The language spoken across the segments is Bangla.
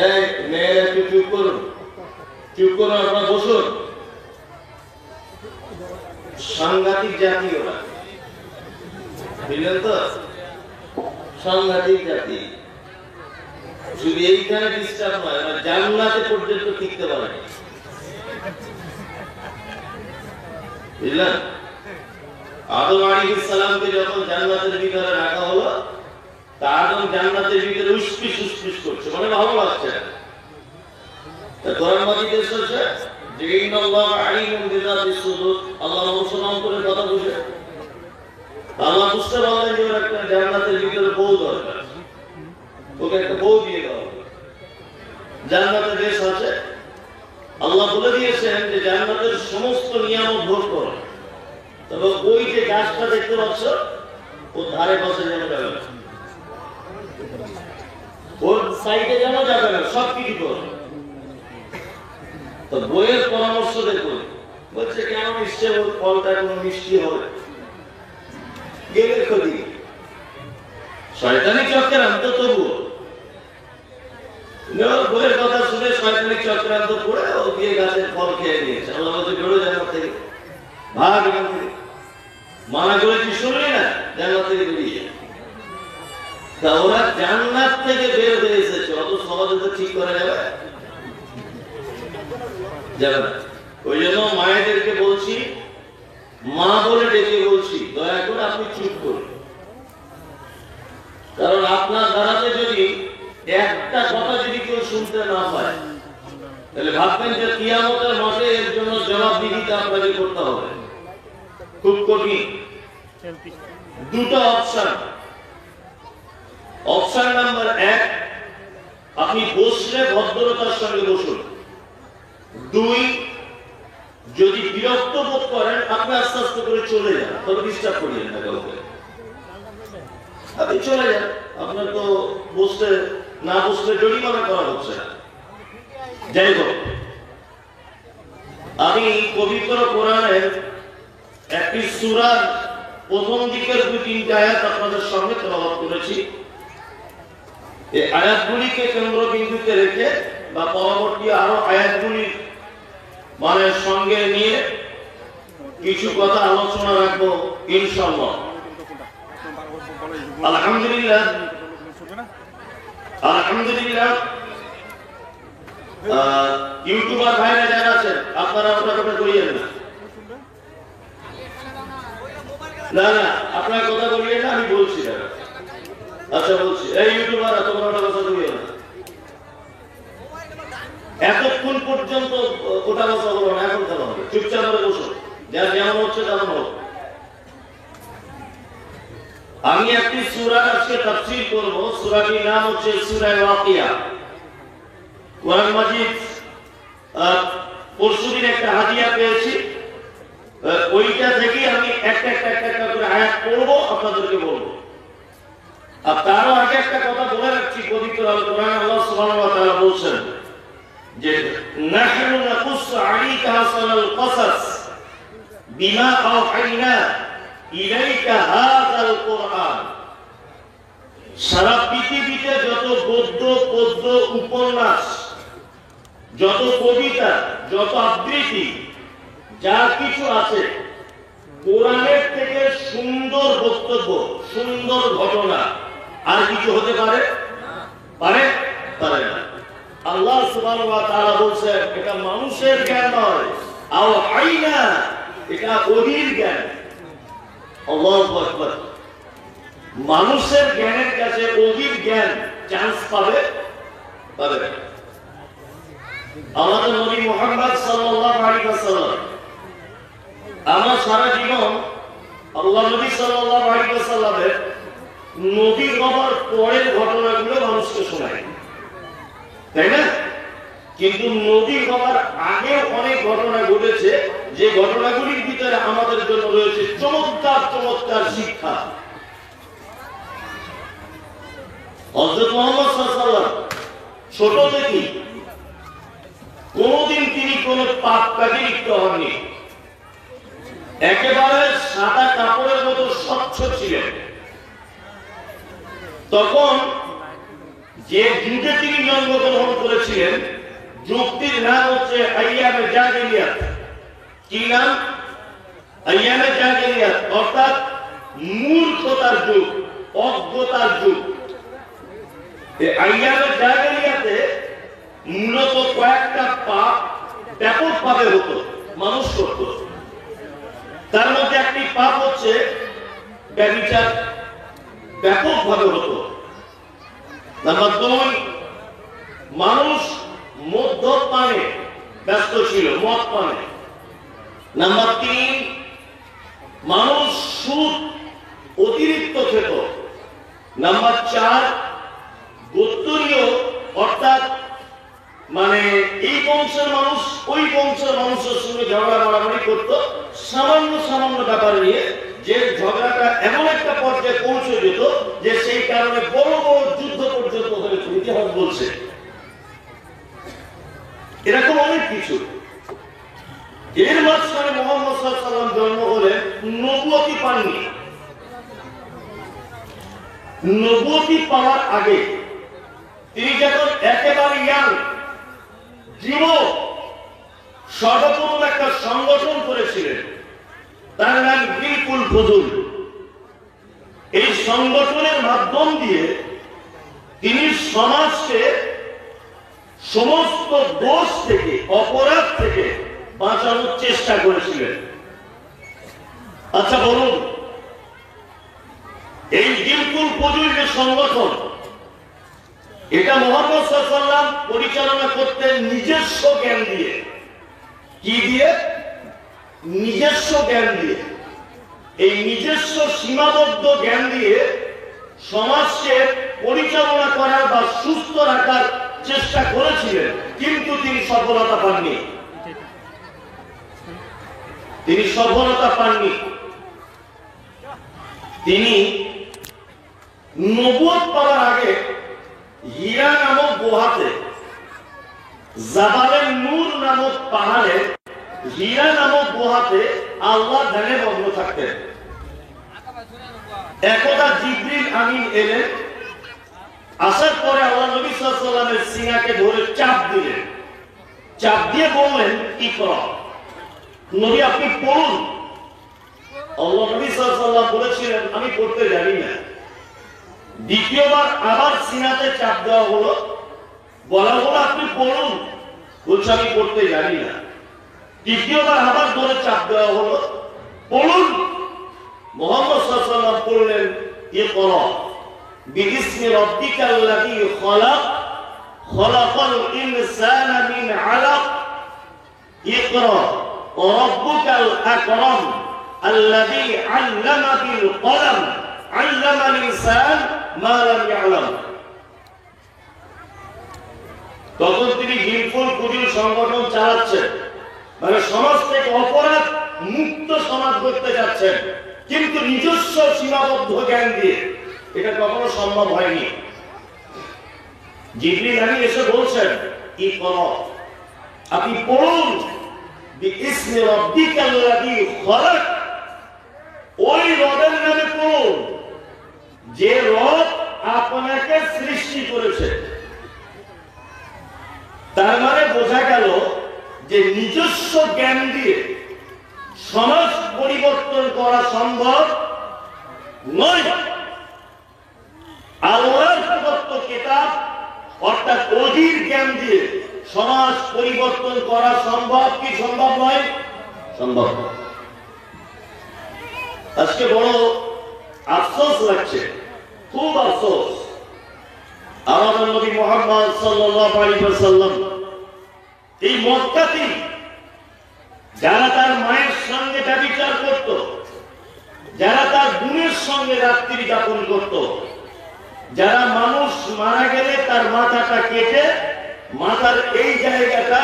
এই মেয়েরা একটু চুপ করুন, চুপ করুন, আপনারা বসুন। সাংঘাতিক জাতি ওরা, বুঝলেন তো? সাংঘাতিক জাতি। শুধু এইখানে ডিস্টার্ব নয়, জান্নাতে পর্যন্ত টিকতে পারে, বুঝলেন? আদম আলাইহিস সালামকে যখন জান্নাতের ভিতরে রাখা হলো, তা আদম জান্নাতের ভিতরে উসপিস উসপিস করছে, মানে ভালো লাগছে না। তা কোরআন মাজিদে এসেছে যে ইন্নাল্লাহা আলিমুন বিযাতিস সুদূর, আল্লাহ মুসলমান করে কথা বুঝে। আল্লাহ বুঝতে পারলেন যে ওর একটা জান্নাতের ভিতরে বউ দরকার, ওকে একটা বউ দিয়ে দেওয়া হবে। জান্নাতের দেশ আছে, আল্লাহ বলে দিয়েছেন যে জান্নাতের সমস্ত নিয়ামত ভোগ করো, তবে ওই যে গাছটা দেখতে পাচ্ছ ওর ধারে পাশে যেন যাবে না, ওর সাইডে যেন যাবে না, সব কিছু করো। তো বইয়ের পরামর্শ দেখুন, বলছে কেন নিশ্চয় ওর ফলটা কোনো মিষ্টি হবে, গেলে ক্ষতি। শয়তানি চক্রান্ত তবুও বইয়ের কথা শুনে শয়তানি চক্রান্ত করে ও গিয়ে গাছের ফল খেয়ে নিয়েছে। আল্লাহ বলছে বেরো জান্নাত থেকে, ভাগ এখান থেকে। মানা করেছি শুনলি না, জান্নাত থেকে বেরিয়ে। তা ওরা জান্নাত থেকে বের হয়ে এসেছে, অত সহজে তো ঠিক করা যাবে যাবে না। ওই জন্য মায়েদেরকে বলছি, মা বলে ডেকে বলছি, দয়া করে আপনি চুপ করুন। কারণ আপনার দ্বারাতে যদি একটা কথা যদি কেউ শুনতে না পায়, তাহলে ভাববেন যে কিয়ামতের মাঠে এর জন্য জবাবদিহিতা আপনাকে করতে হবে, খুব কঠিন। দুটো অপশন। অপশন নাম্বার 1, আপনি বসলে ভদ্রতার সঙ্গে বসুন। 2, যদি বিরক্ত বোধ করেন আপনি আস্তে আস্তে করে চলে যান, তবে ডিস্টার্ব করিয়েন না কাউকে, আপনি চলে যান। আপনার তো বসতে না বসলে জরিমানা করা হচ্ছে না। যাই হোক, আমি পবিত্র কোরআনের একটি সূরার প্রথম দিকের 2-3 আয়াত আপনাদের সামনে তেলাওয়াত করেছি। এই আয়াতগুলিকে কেন্দ্রবিন্দুতে রেখে বা পরবর্তী আরো আয়াতগুলির মানে সঙ্গে নিয়ে কিছু কথা আলোচনা রাখবো ইনশাআল্লাহ। আলহামদুলিল্লাহ, আলহামদুলিল্লাহ। ইউটিউবার ভাইরা যারা আছেন আপনারা ওটা কথা বলিয়েন না, না না আপনার কথা বলিয়েন না, আমি বলছি না। আচ্ছা বলছি, এই ইউটিউবাররা তোমরা ওটা কথা বলিয়েন না, এতক্ষণ পর্যন্ত ওটা কথা বলো না, এখন কথা হবে, চুপচাপ করে বসো, যা যেমন হচ্ছে তেমন হোক। আমি একটি সূরা আজকে তাফসীর করব, সূরাটির নাম হচ্ছে সূরা ওয়াকিয়া। কোরআন মাজিদ পরশুদিন একটা হাদিয়া পেয়েছি, ওইটা থেকে আমি একটা করে আয়াত পড়বো, আপনাদেরকে বলবো। আর তারও আগে একটা কথা বলে রাখছি, পবিত্র আল কোরআনে আল্লাহ সুবহানাহু ওয়া তাআলা বলছেন যে নাহনু নাকুসসু আলাইকা আহসানাল কসাস বিমা আওহাইনা ইলাইকা হাযাল কোরআন। সারা পৃথিবীতে যত গদ্য পদ্য উপন্যাস, যত কবিতা, যত আবৃত্তি, যা কিছু আছে, কোরআনের থেকে সুন্দর বক্তব্য, সুন্দর ঘটনা আর কিছু হতে পারে? পারে না। আল্লাহ সুবহানাহু ওয়া তাআলা বলছেন এটা মানুষের জ্ঞান নয়, আওহাইনা, এটা ওহীর জ্ঞান। আল্লাহু আকবার। মানুষের জ্ঞানের কাছে ওহীর জ্ঞান চান্স পাবে? আমাদের নবী মুহাম্মদ সাল্লাল্লাহু আলাইহি ওয়াসাল্লাম, আমার সারা জীবন আল্লাহ নবী সাল্লাল্লাহু আলাইহি ওয়াসাল্লামের নবী হবার পরের ঘটনাগুলো মানুষকে শোনায়, তাই না? কিন্তু নবী হবার আগে অনেক ঘটনা ঘটেছে, যে ঘটনাগুলির ভিতরে আমাদের জন্য রয়েছে চমৎকার চমৎকার শিক্ষা। হযরত মুহাম্মদ সাল্লাল্লাহু আলাইহি ওয়াসাল্লাম ছোট থেকে কোনদিন তিনি কোন পাপ কাজে লিপ্ত হননি, একেবারে সাদা কাপড়ের মতো স্বচ্ছ ছিলেন। তখন যে যুগে তিনি জন্মগ্রহণ করেছিলেন যুক্তির নাম হচ্ছে আইয়ামে জাহিলিয়াত। কি নাম? আইয়ামে জাহিলিয়াত, অর্থাৎ মূর্খতার যুগ, অজ্ঞতার যুগ। এই আইয়ামে জাহিলিয়াতে মূলত কয়েকটা পাপ ব্যাপকভাবে হতো, মানুষ করত। তার মধ্যে একটি পাপ হচ্ছে ব্যভিচার, ব্যাপকভাবে হতো। নাম্বার 2, মানুষ মদ্যপানে ব্যস্ত ছিল, মদ পানে। নাম্বার 3, মানুষ সুদ অতিরিক্ত খেত। নাম্বার 4, গোত্রীয়, অর্থাৎ মানে এই বংশের মানুষ ওই বংশের মানুষের সঙ্গে ঝগড়া মারামারি করতো সামান্য সামান্য ব্যাপার নিয়ে, যে ঝগড়াটা এমন একটা পর্যায়ে পৌঁছে যেত যে সেই কারণে বড় বড় যুদ্ধ পর্যন্ত হয়েছে, ইতিহাস বলছে। এরকম অনেক কিছু। এর মাঝখানে মুহাম্মদ সাল্লাল্লাহু আলাইহি ওয়াসাল্লাম জন্ম হলেন, নবুয়তি পাননি। নবুয়তি পাওয়ার আগে তিনি যখন একেবারে ইয়াং, যুবক, সর্বপ্রথম একটা সংগঠন করেছিলেন, তার নাম বিলকুল ফুজুল। এই সংগঠনের মাধ্যম দিয়ে তিনি সমাজকে সমস্ত দোষ থেকে, অপরাধ থেকে বাঁচানোর চেষ্টা করেছিলেন। আচ্ছা বলুন, এই বিলকুল ফুজুল যে সংগঠন, এটা মুহাম্মদ সাল্লাল্লাহু আলাইহি ওয়াসাল্লাম পরিচালনা করতেন নিজস্ব জ্ঞান দিয়ে। কি দিয়ে? নিজস্ব জ্ঞান দিয়ে। এই নিজস্ব সীমাবদ্ধ জ্ঞান দিয়ে সমাজকে পরিচালনা করার বা সুস্থ রাখার চেষ্টা করেছিলেন, কিন্তু তিনি সফলতা পাননি। তিনি সফলতা পাননি। তিনি নবুয়ত পাওয়ার আগে হীরা নামক গুহাতে, জাবালে নূর নামক পাহাড়ে, হীরা নামক গুহাতে আল্লাহ ধ্যানে মগ্ন থাকতেন। একদা জিবরিল আমিন এলেন, আসার পরে আল্লাহ নবী সাল্লাল্লাহু আলাইহি ওয়াসাল্লামের সিনাকে ধরে চাপ দিলেন। চাপ দিয়ে বললেন, ইকরা, নবী আপনি পড়ুন। আল্লাহ নবী সাল্লাল্লাহু আলাইহি ওয়াসাল্লাম বলেছিলেন, আমি পড়তে জানি না। দ্বিতীয়বার আবার সিনাতে চাপ দেওয়া হলো, বলা হলো আপনি পড়ুন, বলছে আমি পড়তে জানি না। তৃতীয়বার আবার ধরে চাপ দেওয়া হলো, পড়ুন। মুহাম্মদ সাল্লাল্লাহু আলাইহি ওয়াসাল্লাম পড়লেন, ইকরা বিইসমি রাব্বিকাল্লাযী খলাক খলাকাল ইনসানা মিন আলাক ইকরা রাব্বুকাল আকরাম আল্লাযী আল্লামা বিল কলম আল্লামাল ইনসান মা লাম ইয়ালাম। তখন তিনি বিলকুল ফুজুল সংগঠন চালাচ্ছেন, মানে সমাজ থেকে অপরাধ মুক্ত সমাজ করতে যাচ্ছেন, কিন্তু নিজস্ব সীমাবদ্ধ জ্ঞান দিয়ে। এটা কখনো সম্ভব হয়নি। জিবরিল আমিন এসে বলছেন, ইকরা, আপনি পড়ুন, বিইসমি রাব্বিকাল্লাযী খলাক, ওই রবের নামে পড়ুন যে রব আপনাকে সৃষ্টি করেছে। তার মানে বোঝা গেল যে নিজস্ব জ্ঞান দিয়ে সমাজ পরিবর্তন করা সম্ভব নয়। আল্লাহর প্রদত্ত কিতাব অর্থাৎ ওহীর জ্ঞান দিয়ে সমাজ পরিবর্তন করা সম্ভব কি সম্ভব নয়? সম্ভব। আজকে বড় আফসোস লাগছে, খুব আফসোস। আমাদের নবী মুহাম্মদ সাল্লাল্লাহু আলাইহি ওয়াসাল্লাম এই মক্কাতে যারা তার মায়ের সঙ্গে ব্যভিচার করত, যারা তার বোনের সঙ্গে রাত্রি যাপন করত, যারা মানুষ মারা গেলে তার মাথাটা কেটে মাথার এই জায়গাটা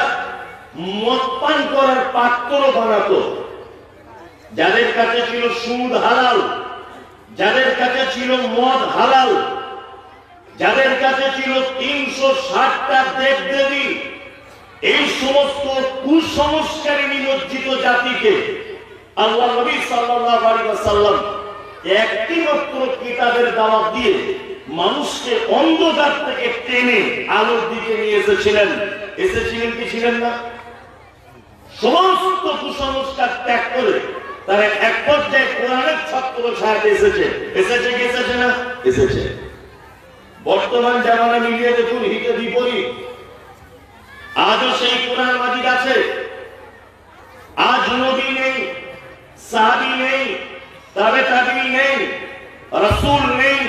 মদ পান করার পাত্র বানাতো, যাদের কাছে ছিল সুদ হালাল, যাদের কাছে ছিল মদ হালাল, যাদের কাছে ছিল 360টা দেবদেবী, এই সমস্ত কুসংস্কারে নিমজ্জিত জাতিকে আল্লাহ নবী সাল্লাল্লাহু আলাইহি ওয়াসাল্লাম একটি মাত্র কিতাবের দাওয়াত দিয়ে মানুষকে অন্ধকার থেকে টেনে আলোর দিকে নিয়ে এসেছিলেন কি ছিলেন না? সমস্ত কুসংস্কার ত্যাগ করে তারা এক পর্যায়ে কোরআনের ছাত্র ছায়াতে এসেছে কি এসেছে না? এসেছে। বর্তমান জামানা মিলিয়ে দেখুন, হিতে বিপরীত। আজও সেই কোরআন মাজিদ আছে, আজ নবী নেই, সাহাবী নেই, তাবে তাবিঈ নেই, রাসূল নেই,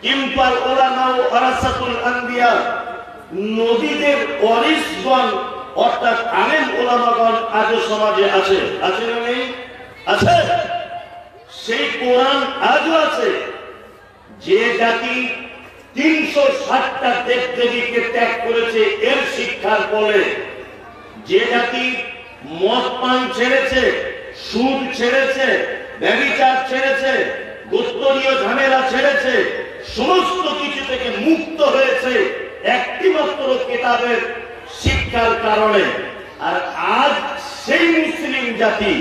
কিন্তু আল উলামা ওয়ারাসাতুল আম্বিয়া, নবীদের ওয়ারিসগণ অর্থাৎ আলেম ওলামাগণ আজও সমাজে আছে। আছে না নেই? আছে। সেই কোরআন আজও আছে। যে জাতি 360টা দেব দেবীকে ত্যাগ করেছে এর শিক্ষার ফলে, যে জাতি মদ পান ছেড়েছে, সুদ ছেড়েছে, ব্যভিচার ছেড়েছে, গোত্রীয় ঝামেলা ছেড়েছে, সমস্ত কিছু থেকে মুক্ত হয়েছে একটি মাত্র কিতাবের শিক্ষার কারণে। আর আজ সেই মুসলিম জাতি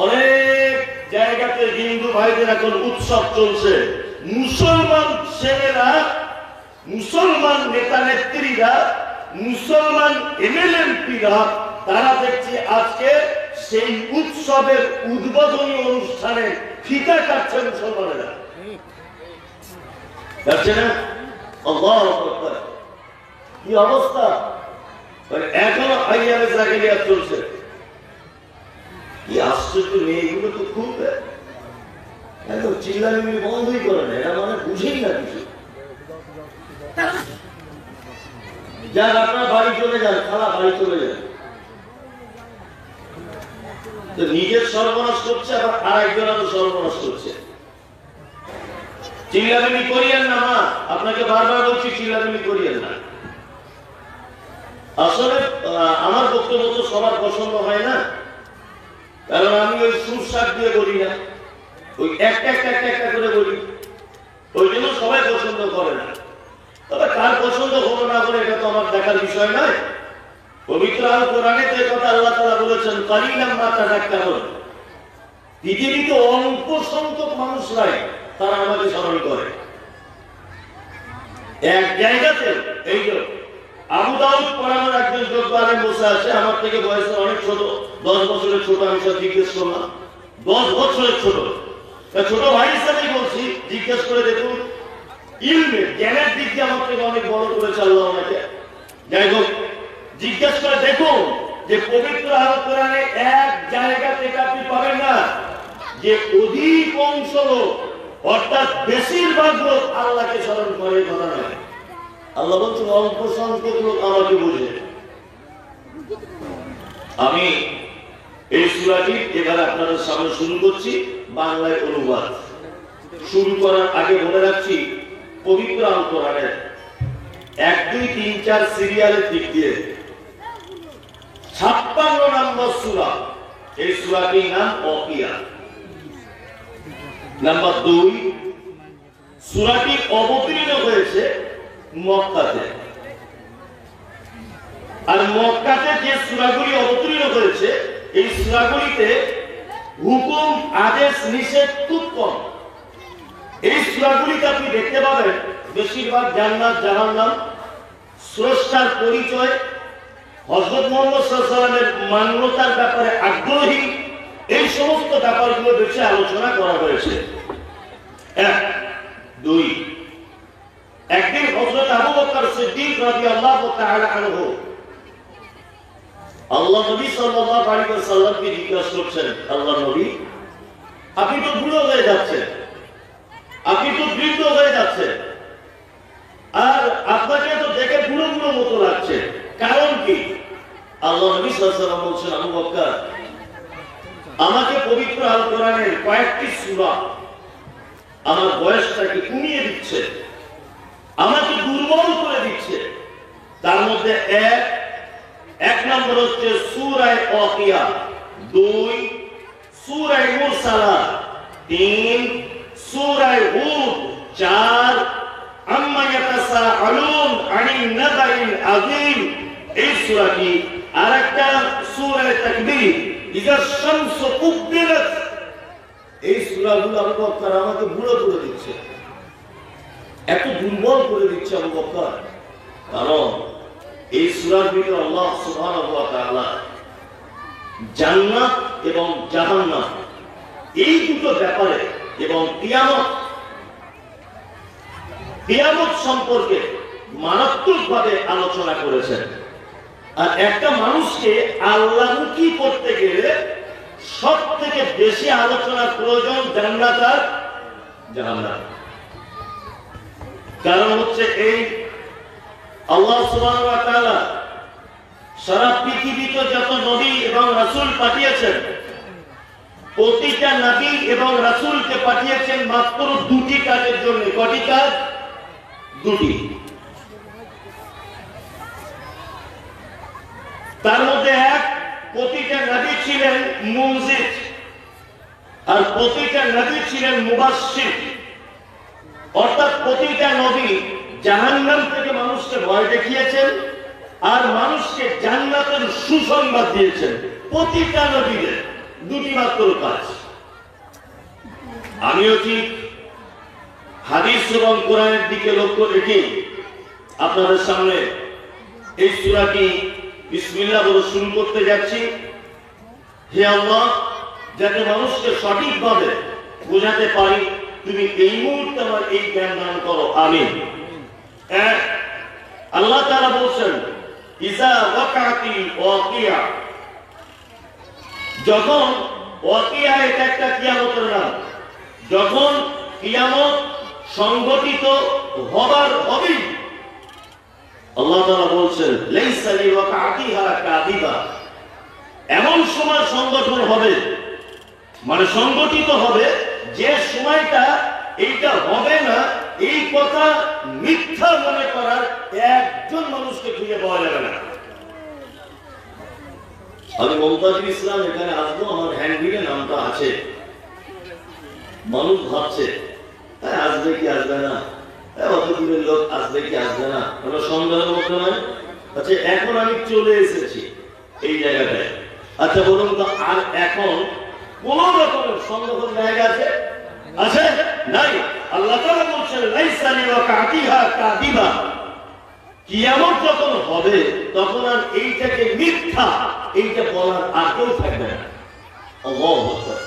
অনেক জায়গাতে হিন্দু ভাইদের এখন উৎসব চলছে, মুসলমান ছেলেরা, মুসলমান নেতা নেত্রীরা, মুসলমান এমএলএমপিরা তারা দেখছি আজকে সেই উৎসবের উদ্বোধনী অনুষ্ঠানে ফিতা কাটছে মুসলমানেরা। কাটছে না? আল্লাহু আকবার। কি অবস্থা! এখনো আইয়ারে জাগিলিয়া চলছে। কি আশ্চর্য! মেয়েগুলো তো খুব একদম চিল্লামি বন্ধই করে না, এরা মানে বুঝেই না কিছু। যার আপনার বাড়ি চলে যান, খালা বাড়ি চলে যান, নিজের সর্বনাশ করছে, আবার আর একজন আরো সর্বনাশ করছে। চিল্লামি করিয়েন না মা, আপনাকে বারবার বলছি চিল্লামি করিয়েন না। আসলে আমার বক্তব্য তো সবার পছন্দ হয় না, কারণ আমি ওই সুরসাক দিয়ে বলি না, ওই একটা করে বলি, ওই জন্য সবাই পছন্দ করে না। তবে কার পছন্দ হলো না করে এটা তো আমার দেখার বিষয় নয়। পবিত্র আল কোরআনে তো এই কথা আল্লাহ তাআলা বলেছেন, কালিলাম মা তাযাক্কারুন। পৃথিবীতে অল্প সংখ্যক মানুষরাই তারা আমাকে স্মরণ করে। এক জায়গাতে এই যে আবু দাউদ পড়ানোর একজন যোগ্য আলেম বসে আছে, আমার থেকে বয়সে অনেক ছোট, 10 বছরের ছোট। আমি সব জিজ্ঞেস করলাম, 10 বছরের ছোট। ছোট ভাই হিসাবে বলছি, জিজ্ঞেস করে দেখুন, ইলমে জ্ঞানের দিক দিয়ে আমার থেকে অনেক বড় করেছে আল্লাহ ওনাকে। যাই হোক, জিজ্ঞেস করে দেখুন যে পবিত্র আল কোরআনে এক জায়গা থেকে আপনি পাবেন না যে অধিকাংশ লোক, অর্থাৎ বেশিরভাগ লোক আল্লাহকে স্মরণ করে, কথা নয়। আল্লাহ বলছেন অল্প সংখ্যক লোক আমাকে বুঝে। আমি এই সূরাটি এবার আপনাদের সামনে শুরু করছি, বাংলায় অনুবাদ। শুরু করার আগে বলে রাখছি, পবিত্র আল কোরআনের 1, 2, 3, 4 সিরিয়ালের দিক দিয়ে 56 নম্বর সূরা। এই সূরাটির নাম ওয়াকিয়া। নাম্বার 2, সূরাটি অবতীর্ণ হয়েছে মক্কাতে। আর মক্কাতে যে সূরাগুলি অবতীর্ণ হয়েছে, এই সূরাগুলিতে হুকুম, আদেশ, নিষেধ খুব কম। এই সূরাগুলিতে আপনি দেখতে পাবেন বেশিরভাগ জান্নাত, জাহান্নাম, স্রষ্টার পরিচয়, হযরত মুহাম্মদ সাল্লাল্লাহু আলাইহি ওয়াসাল্লামের মান্যতার ব্যাপারে আগ্রহী, এই সমস্ত ব্যাপারগুলো বেশি আলোচনা করা হয়েছে। 1, 2, একদিন হযরত আবু বকর সিদ্দিক রাদিয়াল্লাহু তাআলা আনহু আল্লাহ নবী সাল্লাল্লাহু আলাইহি ওয়াসাল্লামকে জিজ্ঞাসা করছেন, আল্লাহ নবী, আপনি তো বুড়ো হয়ে যাচ্ছেন, আপনি তো বৃদ্ধ হয়ে যাচ্ছেন, আর আপনাকে তো দেখে বুড়ো বুড়ো মতো লাগছে, কারণ কি? আল্লাহ নবী সাল্লাল্লাহু আলাইহি ওয়াসাল্লাম বলছেন, আবু বকর, আমাকে পবিত্র আল কোরআনের কয়েকটি সূরা আমার বয়সটাকে কমিয়ে দিচ্ছে, আমাকে দুর্বল করে দিচ্ছে। তার মধ্যে এক নম্বর হচ্ছে সূরা ওয়াকিয়া, 2 সূরা মুরসালাত, 3 সূরা হুদ, 4 আম্মা ইয়াতাসাআলুন আনিন নাবাইল আযীম এই সূরাটি, আর একটা সূরা তাকবীর, ইযা শামসু কুব্বিরাত। এই সূরাগুলো আল্লাহ তাআলা আমাকে বুড়ো করে দিচ্ছে। এত দুর্বল করে দিচ্ছে আবু বকর? কারণ এই সূরার ভিতরে আল্লাহ সুবহানাহু ওয়া তাআলা জান্নাত এবং জাহান্নাম এই দুটো ব্যাপারে এবং কিয়ামত সম্পর্কে মারাত্মকভাবে আলোচনা করেছেন। আর একটা মানুষকে আল্লাহমুখী করতে গেলে সব থেকে বেশি আলোচনার প্রয়োজন জান্নাত আর জাহান্নাম। কারণ হচ্ছে এই আল্লাহ সুবহানাহু ওয়া তাআলা সারা পৃথিবীতে যত নবী এবং রাসূল পাঠিয়েছেন, প্রতিটা নবী এবং রাসূলকে পাঠিয়েছেন মাত্র দুটি কাজের জন্য। কয়টি কাজ? দুটি। তার মধ্যে এক, প্রতিটা নবী ছিলেন মুনজির আর প্রতিটা নবী ছিলেন মুবাশশির। অর্থাৎ প্রতিটা নবী জাহান্নাম থেকে মানুষকে ভয় দেখিয়েছেন আর মানুষকে জান্নাতের সুসংবাদ দিয়েছেন। প্রতিটা নবীদের দুটি মাত্র কাজ। আমিও ঠিক হাদিস এবং কোরআনের দিকে লক্ষ্য রেখে আপনাদের সামনে এই সূরাটি বিসমিল্লাহ বলে শুরু করতে যাচ্ছি। হে আল্লাহ, যাতে মানুষকে সঠিকভাবে বোঝাতে পারি, তুমি এই মুহূর্তে আমার এই জ্ঞান দান করো, আমিন। আল্লাহ তাআলা বলছেন, ইজা ওয়াকাতিল ওয়াকিয়া। যখন ওয়াকিয়া, এটা একটা কিয়ামতের নাম, যখন কিয়ামত সংগঠিত হবার হবে, আল্লাহ তাআলা বলছেন লাইসা লিওয়াকাতিহা কাযিবা। এমন সময় সংগঠন হবে, মানে সংগঠিত হবে যে সময়টা এইটা হবে না, এই কথা মিথ্যা মনে করার একজন মানুষকে খুঁজে পাওয়া যাবে না। আমি মমতাজুল ইসলাম এখানে আসবো, আমার হ্যান্ডবিলে নামটা আছে। মানুষ ভাবছে আসবে কি আসবে না, অত দূরের লোক আসবে কি আসবে না, কোনো সন্দেহের মতো নয়। আচ্ছা, এখন আমি চলে এসেছি এই জায়গাটায়। আচ্ছা বলুন তো, আর এখন কোন রকমের সন্দেহের জায়গা আছে? আছে? নাই। আল্লাহ তাআলা বলছেন লাইসা লিওয়াকাতিহা কাযিবা। কিয়ামত যখন হবে তখন আর এইটাকে মিথ্যা, এইটা বলার আগেও থাকবে না। আল্লাহু আকবার।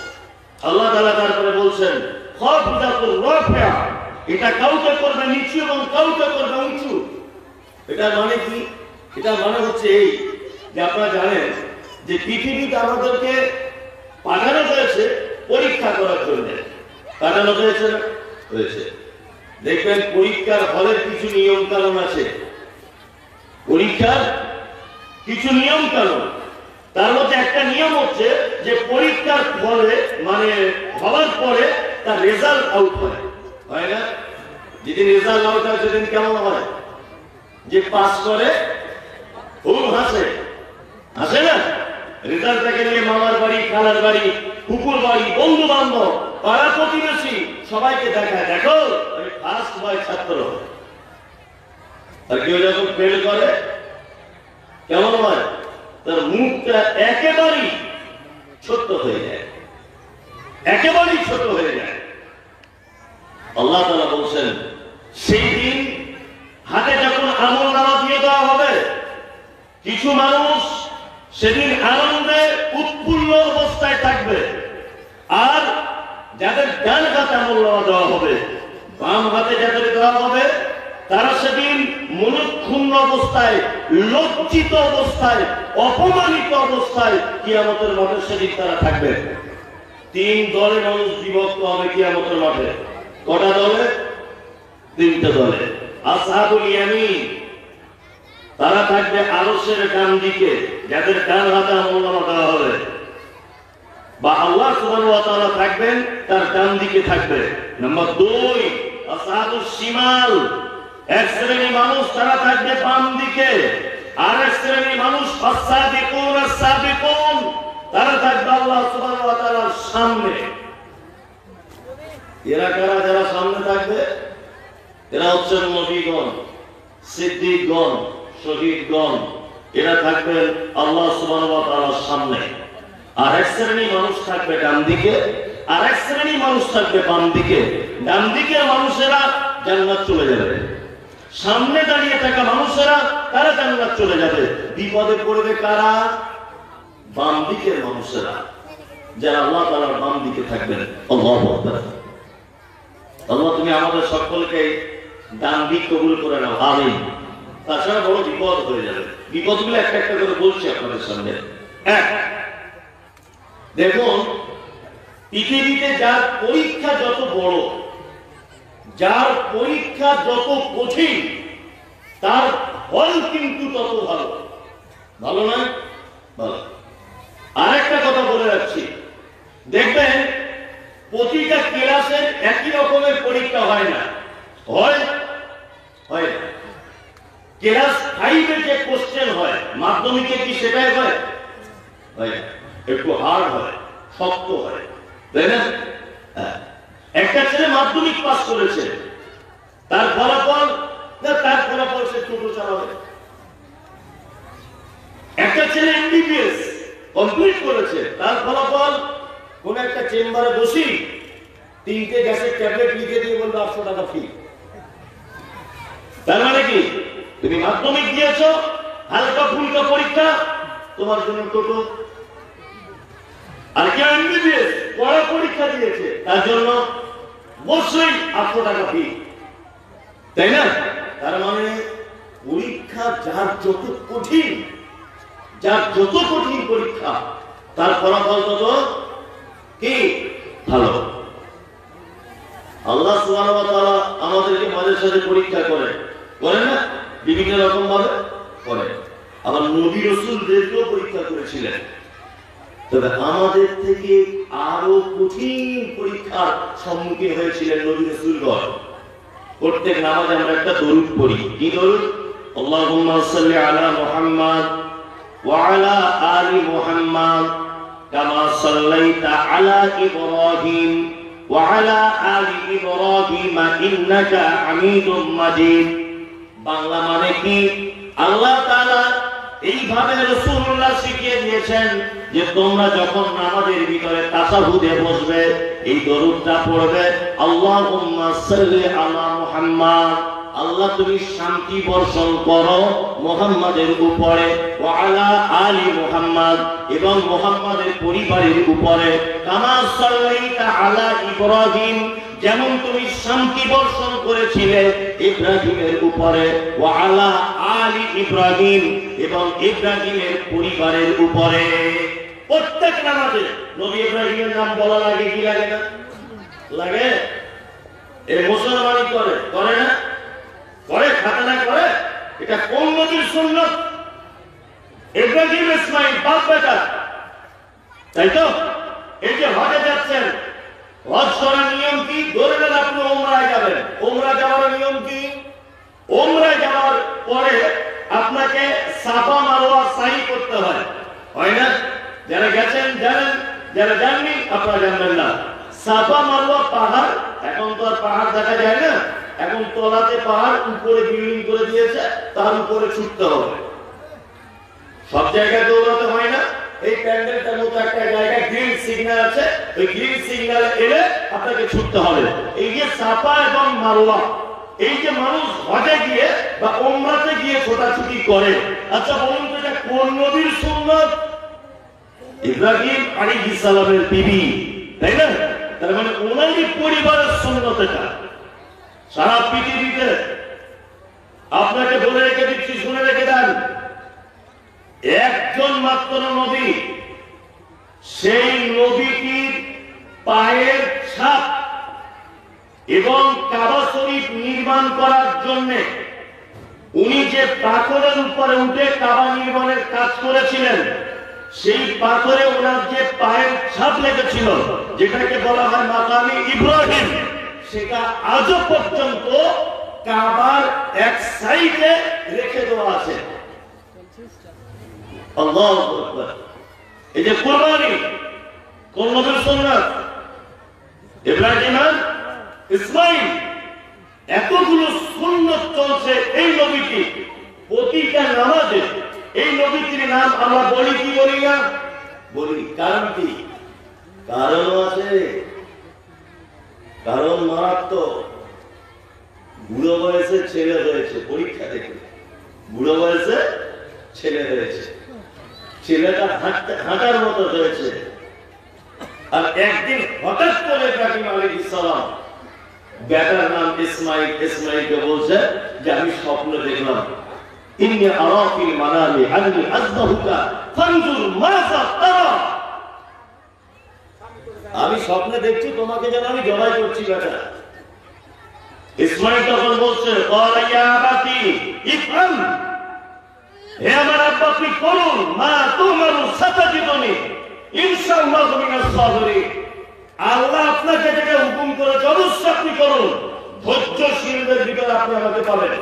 আল্লাহ তাআলা তারপরে বলছেন খাফিদাতুর রাফিয়া। এটা কাউকে করবে নিচু এবং কাউকে করবে উঁচু। এটা মানে কি? এটা মানে হচ্ছে এই যে আপনারা জানেন যে পৃথিবীতে আমাদেরকে পাঠানো হয়েছে পরীক্ষা করার জন্য। পাঠানো হয়েছে না? হয়েছে। দেখবেন পরীক্ষার হলের কিছু নিয়ম কানুন আছে। পরীক্ষার কিছু নিয়ম কানুন, তার মধ্যে একটা নিয়ম হচ্ছে যে পরীক্ষার ফলে মানে হওয়ার পরে তার রেজাল্ট আউট হয়, হয় না? যেদিন রেজাল্ট আউট হয় সেদিন কেমন হয়? যে পাস করে খুব হাসে, হাসে না? রেজাল্টটাকে নিয়ে মামার বাড়ি, খালার বাড়ি, কুকুর বাড়ি, বন্ধু বান্ধব, পাড়া প্রতিবেশী সবাইকে দেখায়, দেখো আমি ফার্স্ট বয় ছাত্র। আর কেউ যখন ফেল করে কেমন হয়? তার মুখটা একেবারেই ছোট্ট হয়ে যায়, একেবারেই ছোট হয়ে যায়। আল্লাহ তাআলা বলছেন সেই দিন হাতে যখন আমলনামা দিয়ে দেওয়া হবে, কিছু মানুষ সেদিন আনন্দে উৎফুল্ল অবস্থায় থাকবে, আর যাদের ডান হাতে আমলনামা দেওয়া হবে, বাম হাতে যাদের দেওয়া হবে, তারা সেদিন মনক্ষুণ্ণ অবস্থায়, লজ্জিত অবস্থায়, অপমানিত অবস্থায় কিয়ামতের মাঠে সেদিন তারা থাকবে। তিন দলে মানুষ বিভক্ত হবে কিয়ামতের মাঠে। কটা দলে? তিনটা দলে। আসহাবুল ইয়ামিন, তারা থাকবে আরশের ডান দিকে, যাদের ডান হাতে আমলনামা দেওয়া হবে, বা আল্লাহ সুবহানাহু ওয়া তাআলা থাকবেন তার ডান দিকে থাকবে। নাম্বার 2, আসহাবুস শিমাল, এক শ্রেণীর মানুষ তারা থাকবে বাম দিকে, আর এক শ্রেণীর মানুষ আস-সাবিকুন আস-সাবিকুন, তারা থাকবে আল্লাহ সুবহানাহু ওয়া তাআলার সামনে। এরা কারা? যারা সামনে থাকবে এরা হচ্ছেন নবীগণ, সিদ্দিকগণ, শহীদগণ। এরা থাকবেন আল্লাহ সুবহানাহু ওয়া তাআলার সামনে। আর এক শ্রেণীর মানুষ থাকবে ডান দিকে, আর এক শ্রেণীর মানুষ থাকবে বাম দিকে। ডান দিকের মানুষেরা জান্নাত চলে যাবে, সামনে দাঁড়িয়ে থাকা মানুষেরা তারা জান্নাত চলে যাবে। বিপদে পড়বে কারা? বাম দিকের মানুষেরা, যারা আল্লাহ তাআলার বাম দিকে থাকবেন। আল্লাহু আকবার। আল্লাহ তুমি আমাদের সকলকে ডান দিক কবুল করে নাও, আমিন। তাছাড়া বড় বিপদ হয়ে যাবে। বিপদগুলো একটা একটা করে বলছি আপনাদের সামনে। দেখুন, পৃথিবীতে যার পরীক্ষা যত বড়, যার পরীক্ষা যত কঠিন, তার ফল কিন্তু তত ভালো। ভালো নয়? ভালো। আরেকটা কথা বলে রাখছি, দেখবেন প্রতিটা ক্লাসের একই রকমের পরীক্ষা হয় না। হয় না। ক্লাস 5 যে কোশ্চেন হয় মাধ্যমিকে, কি সেটাই হয়? একটু হার্ড হয়, শক্ত হয়, তাই না? একটা ছেলে মাধ্যমিক পাস করেছে, তার ফলাফল সে টোটো চালাবে। একটা ছেলে এমবিবিএস কমপ্লিট করেছে, তার ফলাফল কোন একটা চেম্বারে বসি 3টে গ্যাসের ট্যাবলেট লিখে দিয়ে বলবে 800 টাকা ফি। তার মানে কি, তুমি মাধ্যমিক দিয়েছো, হালকা ফুলকা পরীক্ষা, তোমার জন্য টোটো। আর কেউ এমবিবিএস পড়া পরীক্ষা দিয়েছে, তার জন্য অবশ্যই 800 টাকা ফি, তাই না? তার মানে পরীক্ষা যার যত কঠিন, যার যত কঠিন পরীক্ষা, তার ফলাফল তত কি ভালো। আল্লাহ সুবহানাহু ওয়া তাআলা আমাদেরকে মাঝে সাথে পরীক্ষা করে না? বিভিন্ন রকম ভাবে করে। আবার নবী রাসূলদেরকেও পরীক্ষা করেছিলেন। তবে আমাদের থেকে আরো কঠিন পরীক্ষার সম্মুখীন হয়েছিলেন নবী রাসূলগণ। প্রত্যেক নামাজে আমরা একটা দরুদ পড়ি। কি দরুদ? আল্লাহুম্মা সাল্লি আলা মুহাম্মাদ ওয়া আলা আলি মুহাম্মাদ কামা সাল্লাইতা আলা ইব্রাহিম ওয়া আলা আলি ইব্রাহিম ইন্নাকা হামিদুম মাজিদ। বাংলা মানে কি? আল্লাহ তাআলা এইভাবে রাসূলুল্লাহ শিখিয়ে দিয়েছেন যে তোমরা যখন নামাজের ভিতরে তাশাহুদে বসবে, এই দরুদটা পড়বে, আল্লাহুম্মা সাল্লি আলা মুহাম্মাদ, আল্লাহ তুমি শান্তি বর্ষণ করো মুহাম্মাদের উপরে, ওয়া আলা আলি মুহাম্মাদ, এবং মুহাম্মাদের পরিবারের উপরে, কামা সাল্লাইতা আলা ইব্রাহিম, যেমন তুমি শান্তি বর্ষণ করেছিলে ইব্রাহিমের উপরে, ওয়া আলা আলি ইব্রাহিম, এবং ইব্রাহিমের পরিবারের উপরে। প্রত্যেক নামাজে নবী ইব্রাহিমের নাম বলা লাগে কি লাগে না? লাগে। এই মুসলমানই করে না? করে, খাতা না করে? এটা কোন নবীর সুন্নাত? ইব্রাহিম ইসমাইল বাপ বেটা, তাই তো? এই যে হজে যাচ্ছেন, হজ করার নিয়ম কি? ধরবেন আপনি উমরায় যাবেন, উমরা যাওয়ার নিয়ম কি? উমরায় যাওয়ার পরে আপনাকে সাফা মারওয়া সাই করতে হয় না? যারা গেছেন জানেন, যারা জাননি আপনারা জানবেন না। সাফা মারওয়া পাহাড়, এখন তো আর পাহাড় দেখা যায় না, এখন তলাতে পাহাড়, উপরে বিল্ডিং করে দিয়েছে, তার উপরে ছুটতে হবে। সব জায়গায় দৌড়াতে হয় না। এই প্যান্ডেলটার মতো একটা জায়গায় গ্রিন সিগন্যাল আছে, ওই গ্রিন সিগন্যাল এলে আপনাকে ছুটতে হবে। এই যে সাফা এবং মারওয়া, এই যে মানুষ হজে গিয়ে বা উমরাতে গিয়ে ছোটাছুটি করে, আচ্ছা বলুন তো এটা কোন নবীর সুন্নাত? ইব্রাহিম আলাইহিস সালামের বিবি, তাই না? তার মানে ওনারই পরিবারের সুন্নাত এটা। সারা পৃথিবীতে আপনাকে বলে রেখে দিচ্ছি, শুনে রেখে দেন, একজন মাত্র নবী, সেই নবীটির পায়ের ছাপ এবং কাবা শরীফ নির্মাণ করার জন্য উনি যে পাথরের উপরে উঠে কাবা নির্মাণের কাজ করেছিলেন, সেই পাথরে ওনার যে পায়ের ছাপ লেগেছিল, যেটাকে বলা হয় মাকামে ইব্রাহিম, সেটা আজও পর্যন্ত কাবার এক সাইডে রেখে দেওয়া আছে। আল্লাহু আকবার। এই যে কুরবানি কোন নবীর সুন্নাত? ইব্রাহিম আর ইসমাইল, এতগুলো সুন্নাত চলছে এই নবীটি। প্রতিটা নামাজে এই নবীটির নাম আমরা বলি কি বলি না? বলি। কারণ কি? কারণ আছে, কারণ মারাত্মক। বুড়ো বয়সে ছেলে হয়েছে, পরীক্ষা দেখে বুড়ো বয়সে ছেলে হয়েছে, ছেলেটা হাঁটার মতো হয়েছে। আর একদিন হঠাৎ করে ইব্রাহিম আলাইহিস সালাম বেটার নাম ইসমাইল, ইসমাইলকে বলছে যে আমি স্বপ্ন দেখলাম, ইন্নী আরা ফিল মানামি আন্নী আযবাহুকা ফানজুর মাযা তারা, আমি স্বপ্নে দেখছি তোমাকে যেন আমি জবাই করছি বেটা। ইসমাইল তখন বলছে ক্বালা ইয়া আবাতি ইফআল, হে আমার আব্বা আপনি করুন, মা তুমারু সাতাজিদুনি ইনশাআল্লাহু মিনাস সাবিরিন, আল্লাহ আপনাকে যেটা হুকুম করেছে অবশ্যই আপনি করুন, ধৈর্যশীলদের ভিতরে আপনি আমাকে পাবেন।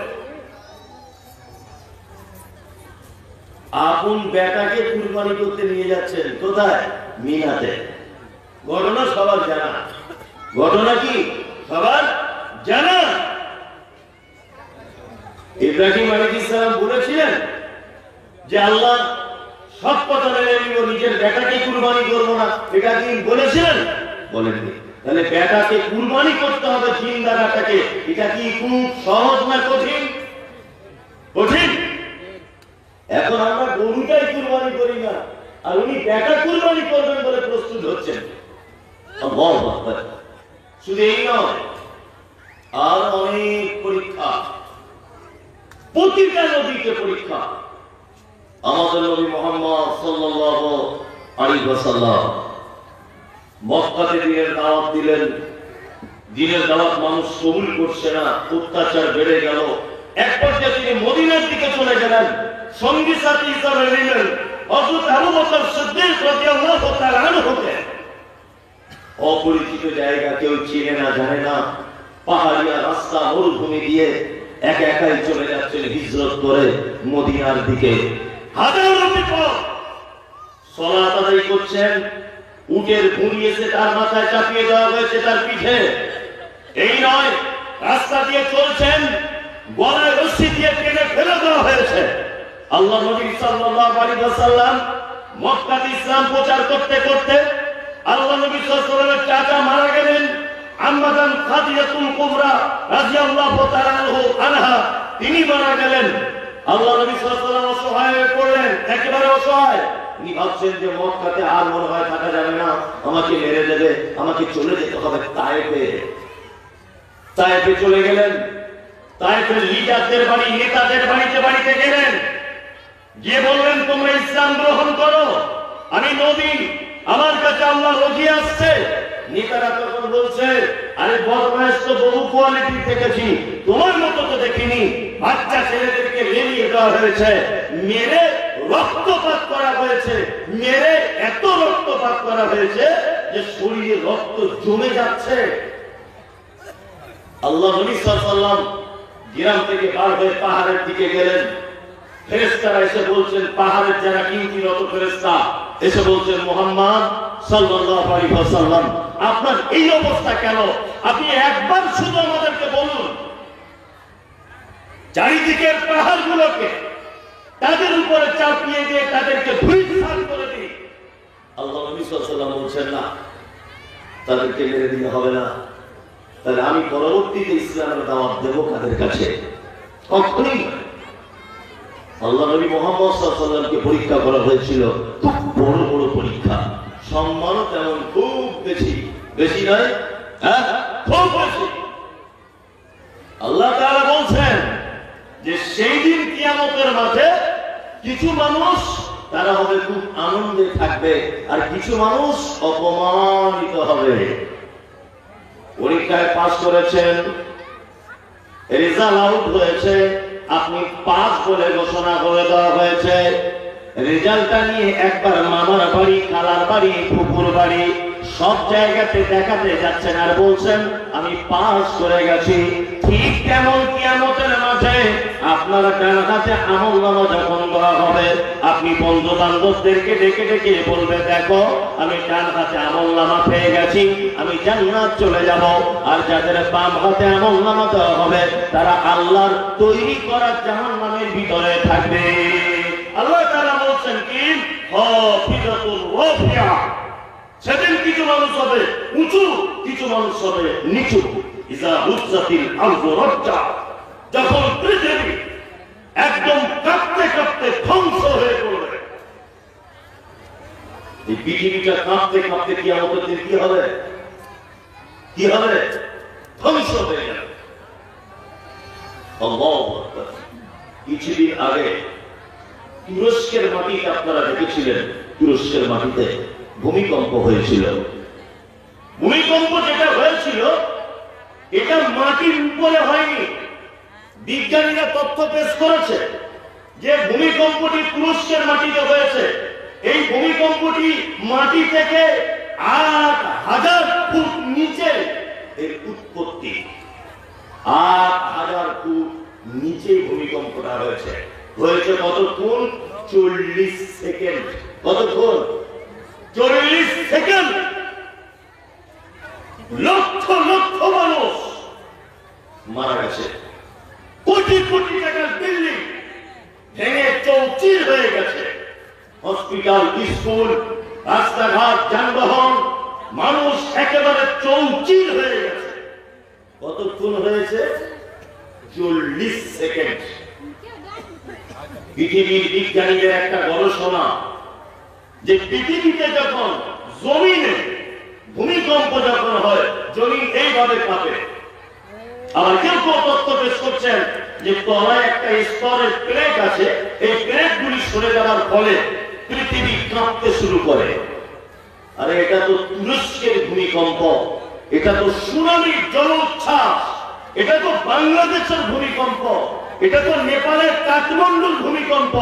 আপন বেটাকে কুরবানি করতে নিয়ে যাচ্ছেন কোথায়? মিনাতে। ঘটনা সবার জানা, ঘটনা কি সবার জানা। ইব্রাহিম আলাইহিস সালাম বলেছিলেন যে আল্লাহ সব কথা মেনে নিব, নিজের বেটাকে কুরবানি করবো না, এটা কি বলেছিলেন? বলেননি। তাহলে বেটাকে কুরবানি করতে হবে, জিন্দা বেটাকে, এটা কি খুব সহজ না কঠিন? কঠিন। এখন আমরা গরুটাই কুরবানি করি না, আর উনি বেটা কুরবানি করবেন বলে প্রস্তুত হচ্ছেন। শুধু এই নয়, আর অনেক পরীক্ষা, প্রতিটা নবীকে পরীক্ষা। আমাদের নবী মুহাম্মদ সাল্লাল্লাহু আলাইহি ওয়াসাল্লাম মক্কাতে দিনের দাওয়াত দিলেন, দিনের দাওয়াত মানুষ কবুল করছে না, অত্যাচার বেড়ে গেল। এক পর্যায়ে তিনি মদিনার দিকে চলে গেলেন, সঙ্গী সাথী হিসাবে নিলেন হযরত আবু বকর সিদ্দিক রাদিয়াল্লাহু তাআলা আনহুকে। অপরিচিত জায়গা, কেউ চিনে না জানে না, পাহাড়িয়া রাস্তা, মরুভূমি দিয়ে একা একাই চলে যাচ্ছেন হিজরত করে মদিনার দিকে। হাজারো বিপদ, সালাত আদায় করছেন, উটের ভুঁড়ি এসে তার মাথায় চাপিয়ে দেওয়া হয়েছে, তার পিঠে। এই নয়, রাস্তা দিয়ে চলছেন, গলায় রশি দিয়ে টেনে ফেলে দেওয়া হয়েছে। আল্লাহ নবী সাল্লাল্লাহু আলাইহি ওয়াসাল্লাম মক্কাতে ইসলাম প্রচার করতে করতে আল্লাহ নবী সাল্লাল্লাহু আলাইহি ওয়াসাল্লামের চাচা মারা গেলেন, আম্মা জান খাদিজাতুল কুবরা রাদিয়াল্লাহু তাআলা আনহা, তিনি মারা গেলেন। আল্লাহ নবী সাল্লাল্লাহু আলাইহি ওয়াসাল্লাম অসহায় হয়ে পড়লেন, একেবারে অসহায়। তিনি ভাবছেন যে মক্কাতে আর মনে হয় থাকা যাবে না, আমাকে মেরে দেবে, আমাকে চলে যেতে হবে তায়েফে। তায়েফে চলে গেলেন, তায়েফের লিডারদের বাড়ি, নেতাদের বাড়িতে বাড়িতে গেলেন, গিয়ে বললেন তোমরা ইসলাম গ্রহণ করো, আমি নবী, আমার কাছে আল্লাহ রোজি আসছে। নেতারা তখন বলছে আরে বদমাইশ তো বহু কোয়ালিটি দেখেছি, তোমার মতো তো দেখিনি। বাচ্চা ছেলেদেরকে লেলিয়ে দেওয়া হয়েছে, মেরে রক্তপাত করা হয়েছে, মেরে এত রক্তপাত করা হয়েছে যে শরীরে রক্ত জমে যাচ্ছে। আল্লাহ নবী সাল্লাল্লাহু আলাইহি ওয়াসাল্লাম গ্রাম থেকে বার হয়ে পাহাড়ের দিকে গেলেন। ফেরেশতারা এসে বলছেন, পাহাড়ের যারা কিংকিরত ফেরেশতা এসে বলছেন মুহাম্মদ সাল্লাল্লাহু আলাইহি ওয়াসাল্লাম আপনার এই অবস্থা কেন? আপনি একবার শুধু আমাদেরকে বলুন, চারিদিকের পাহাড়গুলোকে তাদের উপরে চাপিয়ে দিয়ে তাদেরকে ধুলিসাৎ করে দিই। আল্লাহ নবী সাল্লাল্লাহু আলাইহি ওয়াসাল্লাম বলছেন না, তাদেরকে মেরে দিলে হবে না। তাহলে আমি পরবর্তীতে ইসলামের দাওয়াত দেব কাদের কাছে? কখনোই নয়। আল্লাহ নবী মুহাম্মদ সাল্লাল্লাহু আলাইহি ওয়াসাল্লামকে পরীক্ষা করা হয়েছিল, খুব বড় বড় পরীক্ষা, সম্মানও তেমন খুব বেশি, বেশি নয়, হ্যাঁ খুব বেশি। আল্লাহ তাআলা বলছেন যে সেই দিন কিয়ামতের মাঠে কিছু মানুষ তারা হবে খুব আনন্দে থাকবে, আর কিছু মানুষ অপমানিত হবে। পরীক্ষায় পাস করেছেন, রেজাল্ট আউট হয়েছে, আপনি পাস বলে ঘোষণা করে দেওয়া হয়েছে। রেজাল্টটা নিয়ে একবার মামার বাড়ি, খালার বাড়ি, ফুফুর বাড়ি সব জায়গাতে দেখাতে যাচ্ছেন আর বলছেন আমি পাস করে গেছি। ঠিক তেমন কিয়ামতের মাঠে আপনার ডান হাতে আমলনামা যখন দেওয়া হবে, আপনি বন্ধু বান্ধবদেরকে ডেকে ডেকে বলবে দেখো আমি ডান হাতে আমলনামা পেয়ে গেছি, আমি জান্নাত চলে যাব। আর যাদের বাম হাতে আমলনামা দেওয়া হবে তারা আল্লাহর তৈরি করা জাহান্নামের ভিতরে থাকবে। আল্লাহ তাআলা বলছেন কি হাফিজাতুর রাফিয়া, সেদিন কিছু মানুষ হবে উঁচু, কিছু মানুষ হবে নিচু। ইজা হুজ্জাতিল আরদু রাজ্জা, যখন পৃথিবী একদম কাঁপতে কাঁপতে ধ্বংস হয়ে পড়বে। এই পৃথিবীটা কাঁপতে কাঁপতে কিয়ামতের দিন কি হবে? কি হবে? ধ্বংস হয়ে যাবে। আল্লাহু আকবার। কিছুদিন আগে তুরস্কের মাটিতে আপনারা দেখেছিলেন, তুরস্কের মাটিতে ভূমিকম্প হয়েছিল। ভূমিকম্প যেটা হয়েছিল এটা মাটির উপরে হয়নি। বিজ্ঞানীরা তথ্য পেশ করেছে যে ভূমিকম্পটি তুরস্কের মাটিতে হয়েছে। এই ভূমিকম্পটি মাটি থেকে ৮,০০০ ফুট নিচে এর উৎপত্তি। ৮,০০০ ফুট নিচে ভূমিকম্পটা হয়েছে। হয়েছে কতক্ষণ? ৪০ সেকেন্ড। কতক্ষণ? ৪০ সেকেন্ড। লক্ষ লক্ষ মানুষ মারা গেছে। কোটি কোটি টাকার বিল্ডিং ভেঙে চৌচির হয়ে গেছে। হসপিটাল, স্কুল, রাস্তাঘাট, যানবাহন, মানুষ একেবারে চৌচির হয়ে গেছে। কতক্ষণ হয়েছে? ৪০ সেকেন্ড। পৃথিবীর বিজ্ঞানীদের একটা গবেষণা যে পৃথিবীতে যখন জমিনে ভূমিকম্প যখন হয় জমিন এইভাবে কাঁপে। আবার কেউ কেউ তথ্য পেশ করছেন যে তলায় একটা স্তরের প্লেট আছে, এই প্লেটগুলি সরে যাওয়ার ফলে পৃথিবী কাঁপতে শুরু করে। আরে এটা তো তুরস্কের ভূমিকম্প, এটা তো সুনামির জলোচ্ছ্বাস, এটা তো বাংলাদেশের ভূমিকম্প, এটা তো নেপালের কাঠমান্ডুর ভূমিকম্প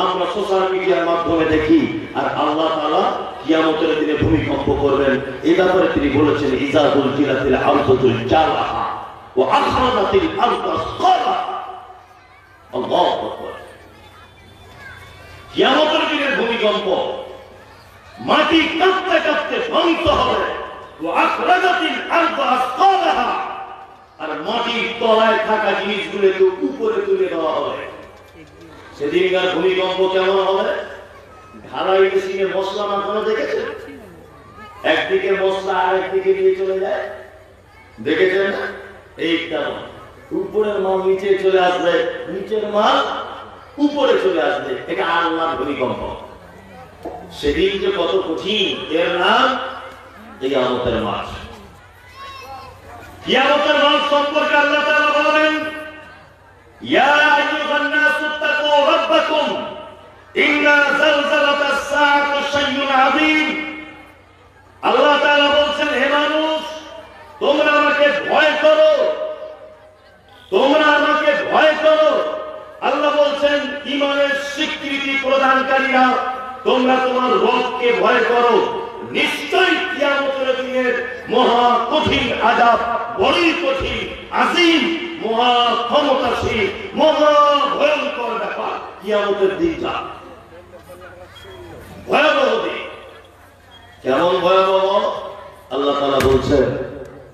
আমরা সোশ্যাল মিডিয়ার মাধ্যমে দেখি। আর আল্লাহ তাআলা কিয়ামতের দিনে ভূমিকম্প করবেন এই ব্যাপারে তিনি বলেছেন, ইজা যুলজিলাতিল আরদু যুলজালাহা ওয়া আখরাজাতিল আরদু আসকালাহা। আল্লাহু আকবার। কিয়ামতের দিনের ভূমিকম্প, মাটি কাঁপতে কাঁপতে ধ্বংস হবে। ওয়া আখরাজাতিল আরদু আসকালাহা, আর মাটির তলায় থাকা জিনিসগুলোকে উপরে তুলে দেওয়া হবে। সেদিনকার ভূমিকম্প কেমন হবে? ঢালাই মেশিনে মশলা মাখানো দেখেছেন? একদিকে মশলা আর একদিকে নিয়ে চলে যায়, দেখেছেন? এই তেমন উপরের মাল নিচে চলে আসবে, নিচের মাল উপরে চলে আসবে। এটা আল্লাহর ভূমিকম্প। সেদিন যে কত কঠিন, এর নাম কিয়ামতের মাস। কিয়ামতের মাস সম্পর্কে আল্লাহ তাআলা বলেন, ইয়া আইয়ুহান নাসু তাকু রাব্বাকুম ইন্না যালজালাতাস সাআতি শাইউন আযীম। আল্লাহ তাআলা বলেন, হে মানুষ, তোমরা আমাকে ভয় করো, তোমরা আমাকে ভয় করো। আল্লাহ বলেন, ঈমানের স্বীকৃতি প্রদানকারীরা, তোমরা তোমার রবকে ভয় করো। নিশ্চয়ই কিয়ামতের দিনের মহা কঠিন আযাব, বড়ই কঠিন, আযীম, মহা ক্ষমতাশীল, মহা ভয়ঙ্কর ব্যাপার কিয়ামতের দিনটা। ভয়াবহ দিন। কেমন ভয়াবহ? আল্লাহ তাআলা বলছেন,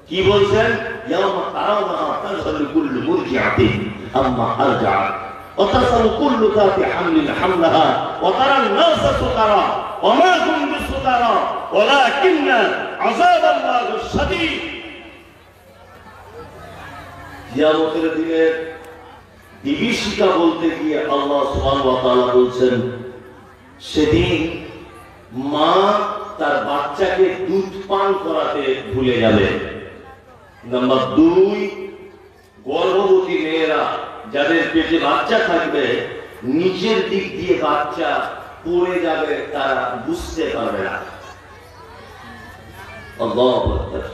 কি বলছেন? ইয়াওমা তারাউনাহা তাযহালু কুল্লু মুরজিআতিন আম্মা আরজাআত ওয়া তাসালু কুল্লু যাতি হামলিন হামলাহা ওয়া তারান নাসা সুকারা ওয়া মা হুম বিসুকারা ওয়ালাকিন্না আযাবাল্লাহি শাদীদ। কিয়ামতের দিনের বিভীষিকা বলতে গিয়ে আল্লাহ সুবহানাহু ওয়া তাআলা বলছেন, সেদিন মা তার বাচ্চাকে দুধ পান করাতে ভুলে যাবে। নাম্বার 2, গর্ভবতী মেয়েরা যাদের পেটে বাচ্চা থাকবে, নিচের দিক দিয়ে বাচ্চা পড়ে যাবে, তারা বুঝতে পারবে না। আল্লাহু আকবার।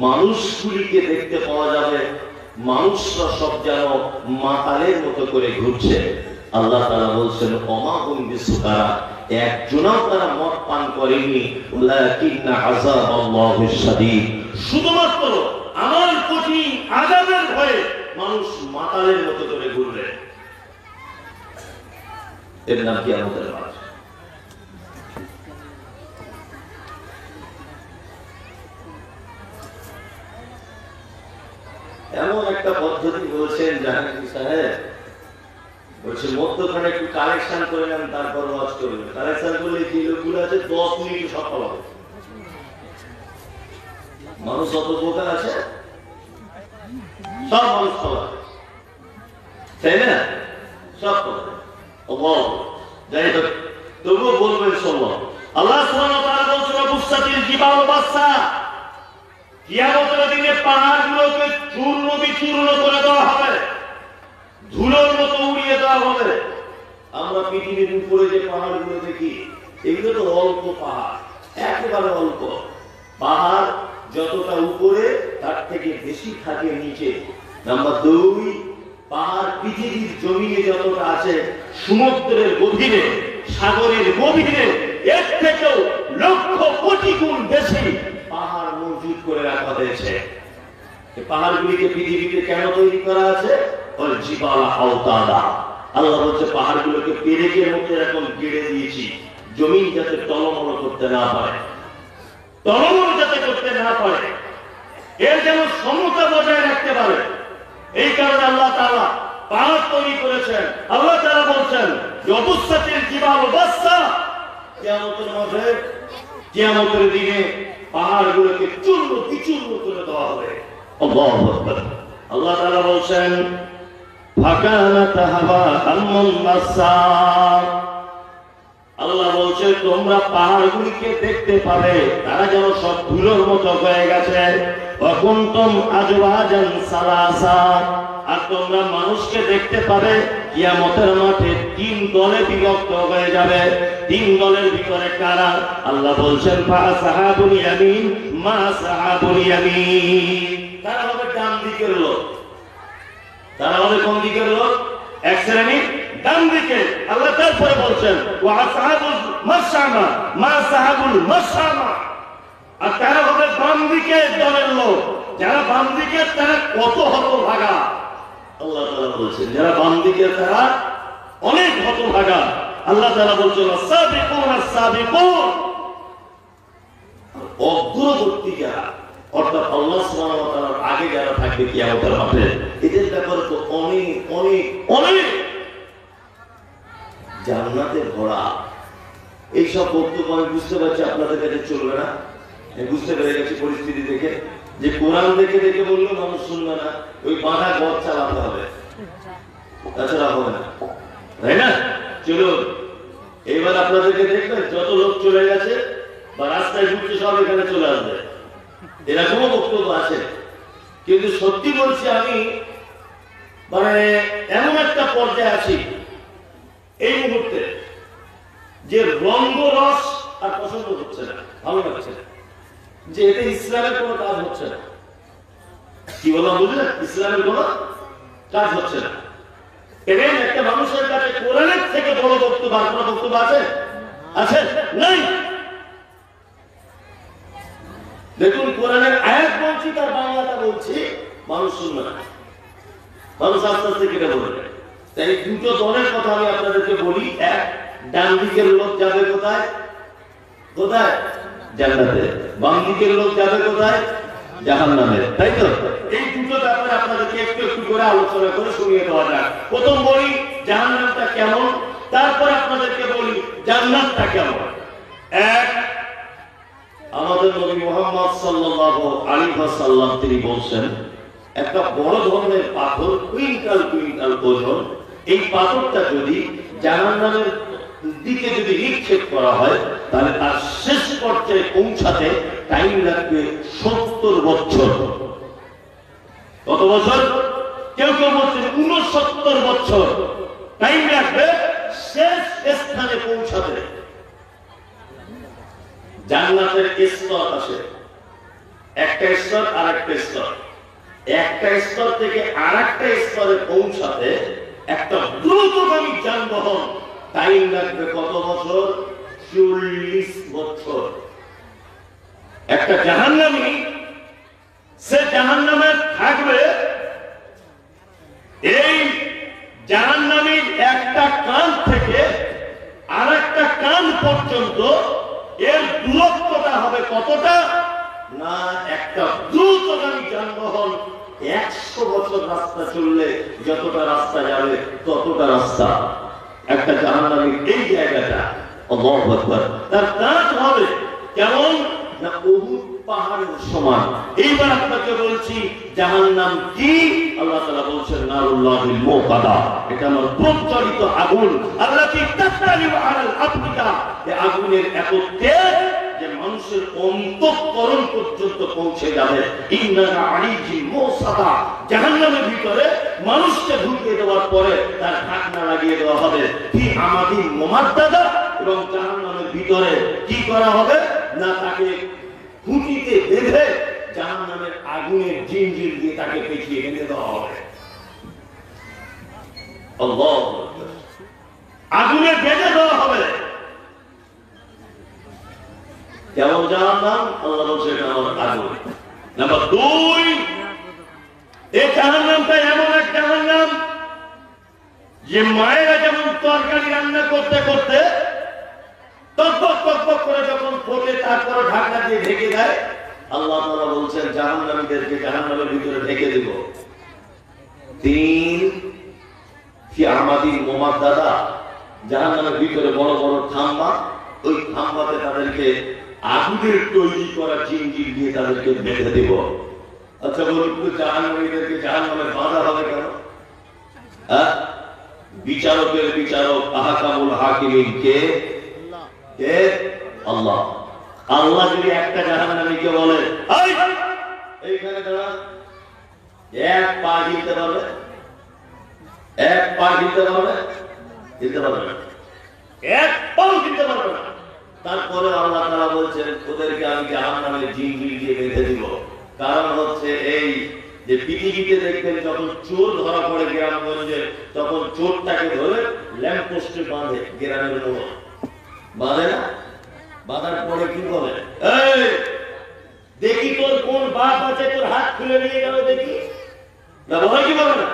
মানুষগুলিকে দেখতে পাওয়া যাবে, মানুষরা সব যেন মাতালের মতো করে ঘুরছে। আল্লাহ তাআলা বলছেন, ওমা হুম বিসুকারা, একজনও তারা মদ পান করেনি। ওয়ালাকিন্না আযাবাল্লাহি শাদীদ, শুধুমাত্র আমার কঠিন আযাবের ভয়ে মানুষ মাতালের মতো করে ঘুরবে। এর নাম কিয়ামতের মাস। এমন একটা পদ্ধতি বলছেন জাহাঙ্গীর সাহেব, বলছে মধ্যখানে একটু কালেকশন করে নেন, তারপর ওয়াজ করবেন। কালেকশন করলে যে লোকগুলো আছে 10 মিনিট সফল হবে। মানুষ অত বোকা আছে, সব মানুষ পাওয়া তাই না, সব পাওয়া। যাই হোক, তবুও বলবেন শোনো, আল্লাহ সুবহানাহু ওয়া তাআলা বলছেন বুসাতিল জিবাল বাসা, কিয়ামতের দিনে পাহাড়গুলোকে চূর্ণ বিচূর্ণ করে দেওয়া হবে, ধুলোর মতো উড়িয়ে দেওয়া হবে। আমরা পৃথিবীর উপরে যে পাহাড়গুলো দেখি এগুলো তো অল্প পাহাড়, একেবারে অল্প পাহাড়। যতটা উপরে তার থেকে বেশি থাকে নিচে। নাম্বার 2, পাহাড় পৃথিবীর জমিনে যতটা আছে সমুদ্রের গভীরে, সাগরের গভীরে এর থেকেও লক্ষ কোটি গুণ বেশি পাহাড় মজুদ করে রাখা হয়েছে। এই পাহাড়গুলিকে পৃথিবীতে কেন তৈরি করা আছে? ওই জিবাল আওতাদা, আল্লাহ বলছে পাহাড়গুলোকে পেরেকের মধ্যে এরকম গেড়ে দিয়েছি, জমিন যাতে টলমল করতে না পারে, টলমল যাতে করতে না পারে, এর যেন সমতা বজায় রাখতে পারে। এই কারণে আল্লাহ তাআলা পাহাড় তৈরি করেছেন। আল্লাহ তাআলা বলছেন যবুসাতিল জিবাল বাসা, কিয়ামতের মাঠে, কিয়ামতের দিনে পাহাড়গুলোকে চূর্ণ বিচূর্ণ করে দেওয়া হবে। আল্লাহু আকবার। আল্লাহ তাআলা বলছেন ফাকানাত হাওয়াআন মুনবাসা, আল্লাহ বলছে তোমরা পাহাড়গুলিকে দেখতে পাবে, তারা যেন সব ধুলোর মতো হয়ে গেছে। ওয়াকুনতুম আজওয়াজান সালাসা, আর তোমরা মানুষকে দেখতে পাবে কিয়ামতের মাঠে 3 দলে বিভক্ত হয়ে যাবে। 3 দলের ভিতরে কারা? আল্লাহ বলছেন ফাসাহাবুল ইয়ামিন মা সাহাবুল ইয়ামিন, তারা হবে ডান দিকের লোক। তারা হবে কোন দিকের লোক? এক শ্রেণী ডান দিকে। আল্লাহ তারপরে বলছেন ওয়া আসহাবুল মাশআমা মা সাহাবুল মাশআমা, আর তারা হবে বাম দিকের দলের লোক। যারা বাম দিকে তারা কত হতভাগা, আল্লাহ তাআলা বলছেন যারা বাম দিকে তারা অনেক হতভাগা। আল্লাহ তাআলা বলছেন সাবিকুন সাবিকুন, অগ্রবর্তী যারা, অর্থাৎ আল্লাহ সুবহানাহু ওয়া তাআলার আগে যারা থাকবে কিয়ামতের মাঠে, এদের ব্যাপারে তো অনেক অনেক অনেক জান্নাতে ভরা। এইসব বক্তব্য আমি বুঝতে পারছি আপনাদের কাছে চলবে না, বুঝতে পেরে গেছি পরিস্থিতি দেখে, যে কোরআন দেখে দেখে বললে মানুষ শুনবে না, ওই বাঁধা ঘর চালাতে হবে, তাছাড়া হবে না, তাই না? চলুন এবার আপনাদেরকে দেখবেন যত লোক চলে গেছে বা রাস্তায় ঘুরছে সব এখানে চলে আসবে, এরকমও বক্তব্য আছে। কিন্তু সত্যি বলছি আমি, মানে এমন একটা পর্যায়ে আছি এই মুহূর্তে যে রঙ্গরস আর পছন্দ হচ্ছে না, ভালো লাগছে না, যে এতে ইসলামের কোনো কাজ হচ্ছে না। কি বললাম বুঝলেন? ইসলামের কোনো কাজ হচ্ছে না। এবার একটা মানুষের কাছে কোরআনের থেকে বড় বক্তব্য আর কোনো বক্তব্য আছে? আছে? নাই। দেখুন কোরআনের আয়াত বলছি তার বাংলাটা বলছি, মানুষ শুনবে না, মানুষ আস্তে আস্তে কেটে বলবে। তাই দুটো দলের কথা আমি আপনাদেরকে বলি। এক, ডান দিকের লোক যাবে কোথায়? কোথায়? জান্নাতে। বাম দিকের লোক যাবে কোথায়? জাহান্নামে। তাই তো? এই দুটো ব্যাপারে আপনাদেরকে একটু একটু করে আলোচনা করে শুনিয়ে দেওয়া যাক। প্রথম বলি জাহান্নামটা কেমন, তারপর আপনাদেরকে বলি জান্নাতটা কেমন। এক, আমাদের নবী মুহাম্মদ সাল্লাল্লাহু আলাইহি ওয়াসাল্লাম তিনি বলছেন একটা বড় ধরনের পাথর, কুইন্টাল কুইন্টাল ওজন, এই পাথরটা যদি জাহান্নামের দিকে যদি নিক্ষেপ করা হয় তাহলে তার শেষ পর্যায়ে পৌঁছাতে টাইম লাগবে 70 বছর। কত বছর? কেউ কেউ বলছেন 69 বছর টাইম লাগবে শেষ স্থানে পৌঁছাতে। জান্নাতের স্তর আছে, একটা স্তর আর একটা স্তর, একটা স্তর থেকে আর একটা স্তরে পৌঁছাতে একটা দ্রুতগামী যানবাহন টাইম লাগবে কত বছর? 40 বছর। একটা জাহান্নামী, সে জাহান্নামে থাকবে, এই জাহান্নামীর একটা কান থেকে আর একটা কান পর্যন্ত এর দূরত্বটা হবে কতটা? না, একটা দ্রুতগামী যানবাহন 100 বছর রাস্তা চললে যতটা রাস্তা যাবে ততটা রাস্তা। একটা জাহান্নামীর এই জায়গাটা, আল্লাহু আকবার, তার কাজ হবে কেমন? না উহুদ পাহাড়ের সমান। এইবার আপনাকে বলছি জাহান্নাম কি? আল্লাহ তাআলা বলছেন নারুল্লাহিল মুকাদা, এটা আমার প্রজ্বলিত আগুন। আল্লাতী তাতালিউ আলাল আফরিকা, এই আগুনের এত তেজ যে মানুষের অন্তঃকরণ পর্যন্ত পৌঁছে যাবে। ইন্নাহা আলাইহিম মুসাদা, জাহান্নামের ভিতরে মানুষকে ঢুকিয়ে দেওয়ার পরে তার ঢাকনা লাগিয়ে দেওয়া হবে। কি আমাদিন মুমাদ্দাদা, এবং জাহান্নামের ভিতরে কি করা হবে না, তাকে খুঁটিতে বেঁধে জাহান্নামের আগুনের জিঞ্জির দিয়ে তাকে পেঁচিয়ে বেঁধে দেওয়া হবে। আল্লাহু আকবার, আগুনে বেঁধে দেওয়া হবে। কেমন জাহান্নাম? আল্লাহ বলছেন আমার আগুন। নাম্বার 2, এই জাহান্নামটা এমন এক জাহান্নাম যে মায়েরা যেমন তরকারি রান্না করতে করতে টকবক টকবক করে যখন ফোটে তারপরে ঢাকনা দিয়ে ঢেকে দেয়, আল্লাহ তাআলা বলছেন জাহান্নামীদেরকে জাহান্নামের ভিতরে ঢেকে দেব। 3 ফি আমাদিন মুমাদ্দাদা, জাহান্নামের ভিতরে বড় বড় খাম্বা, ওই খাম্বাতে তাদেরকে আগুনের তৈরি করা জিঞ্জির দিয়ে তাদেরকে বেঁধে দেব। আচ্ছা বলুন তো জাহান্নামীদেরকে জাহান্নামে বাঁধা হবে কেন? বিচারকের বিচারক আহকামুল হাকিমিন কে? আল্লাহ। আল্লাহ যদি একটা জাহান্নামীকে বলে এইখানে দাঁড়া, এক পা দিতে পারবে? এক পা দিতে পারবে? দিতে পারবে না, এক পাও দিতে পারবে না। তারপরে আল্লাহ তাআলা বলছেন ওদেরকে আমি জাহান্নামের জিঞ্জির দিয়ে বেঁধে দিব। কারণ হচ্ছে এই যে পৃথিবীতে দেখবেন যখন চোর ধরা পড়ে গ্রামগঞ্জে, তখন চোরটাকে ধরে ল্যাম্প পোস্টে বাঁধে, গ্রামের লোক বাঁধে না? বাঁধার পরে কি বলে, এই দেখি তোর কোন বাপ আছে, তোর হাত খুলে নিয়ে গেল দেখি, না বলে কি বলে না?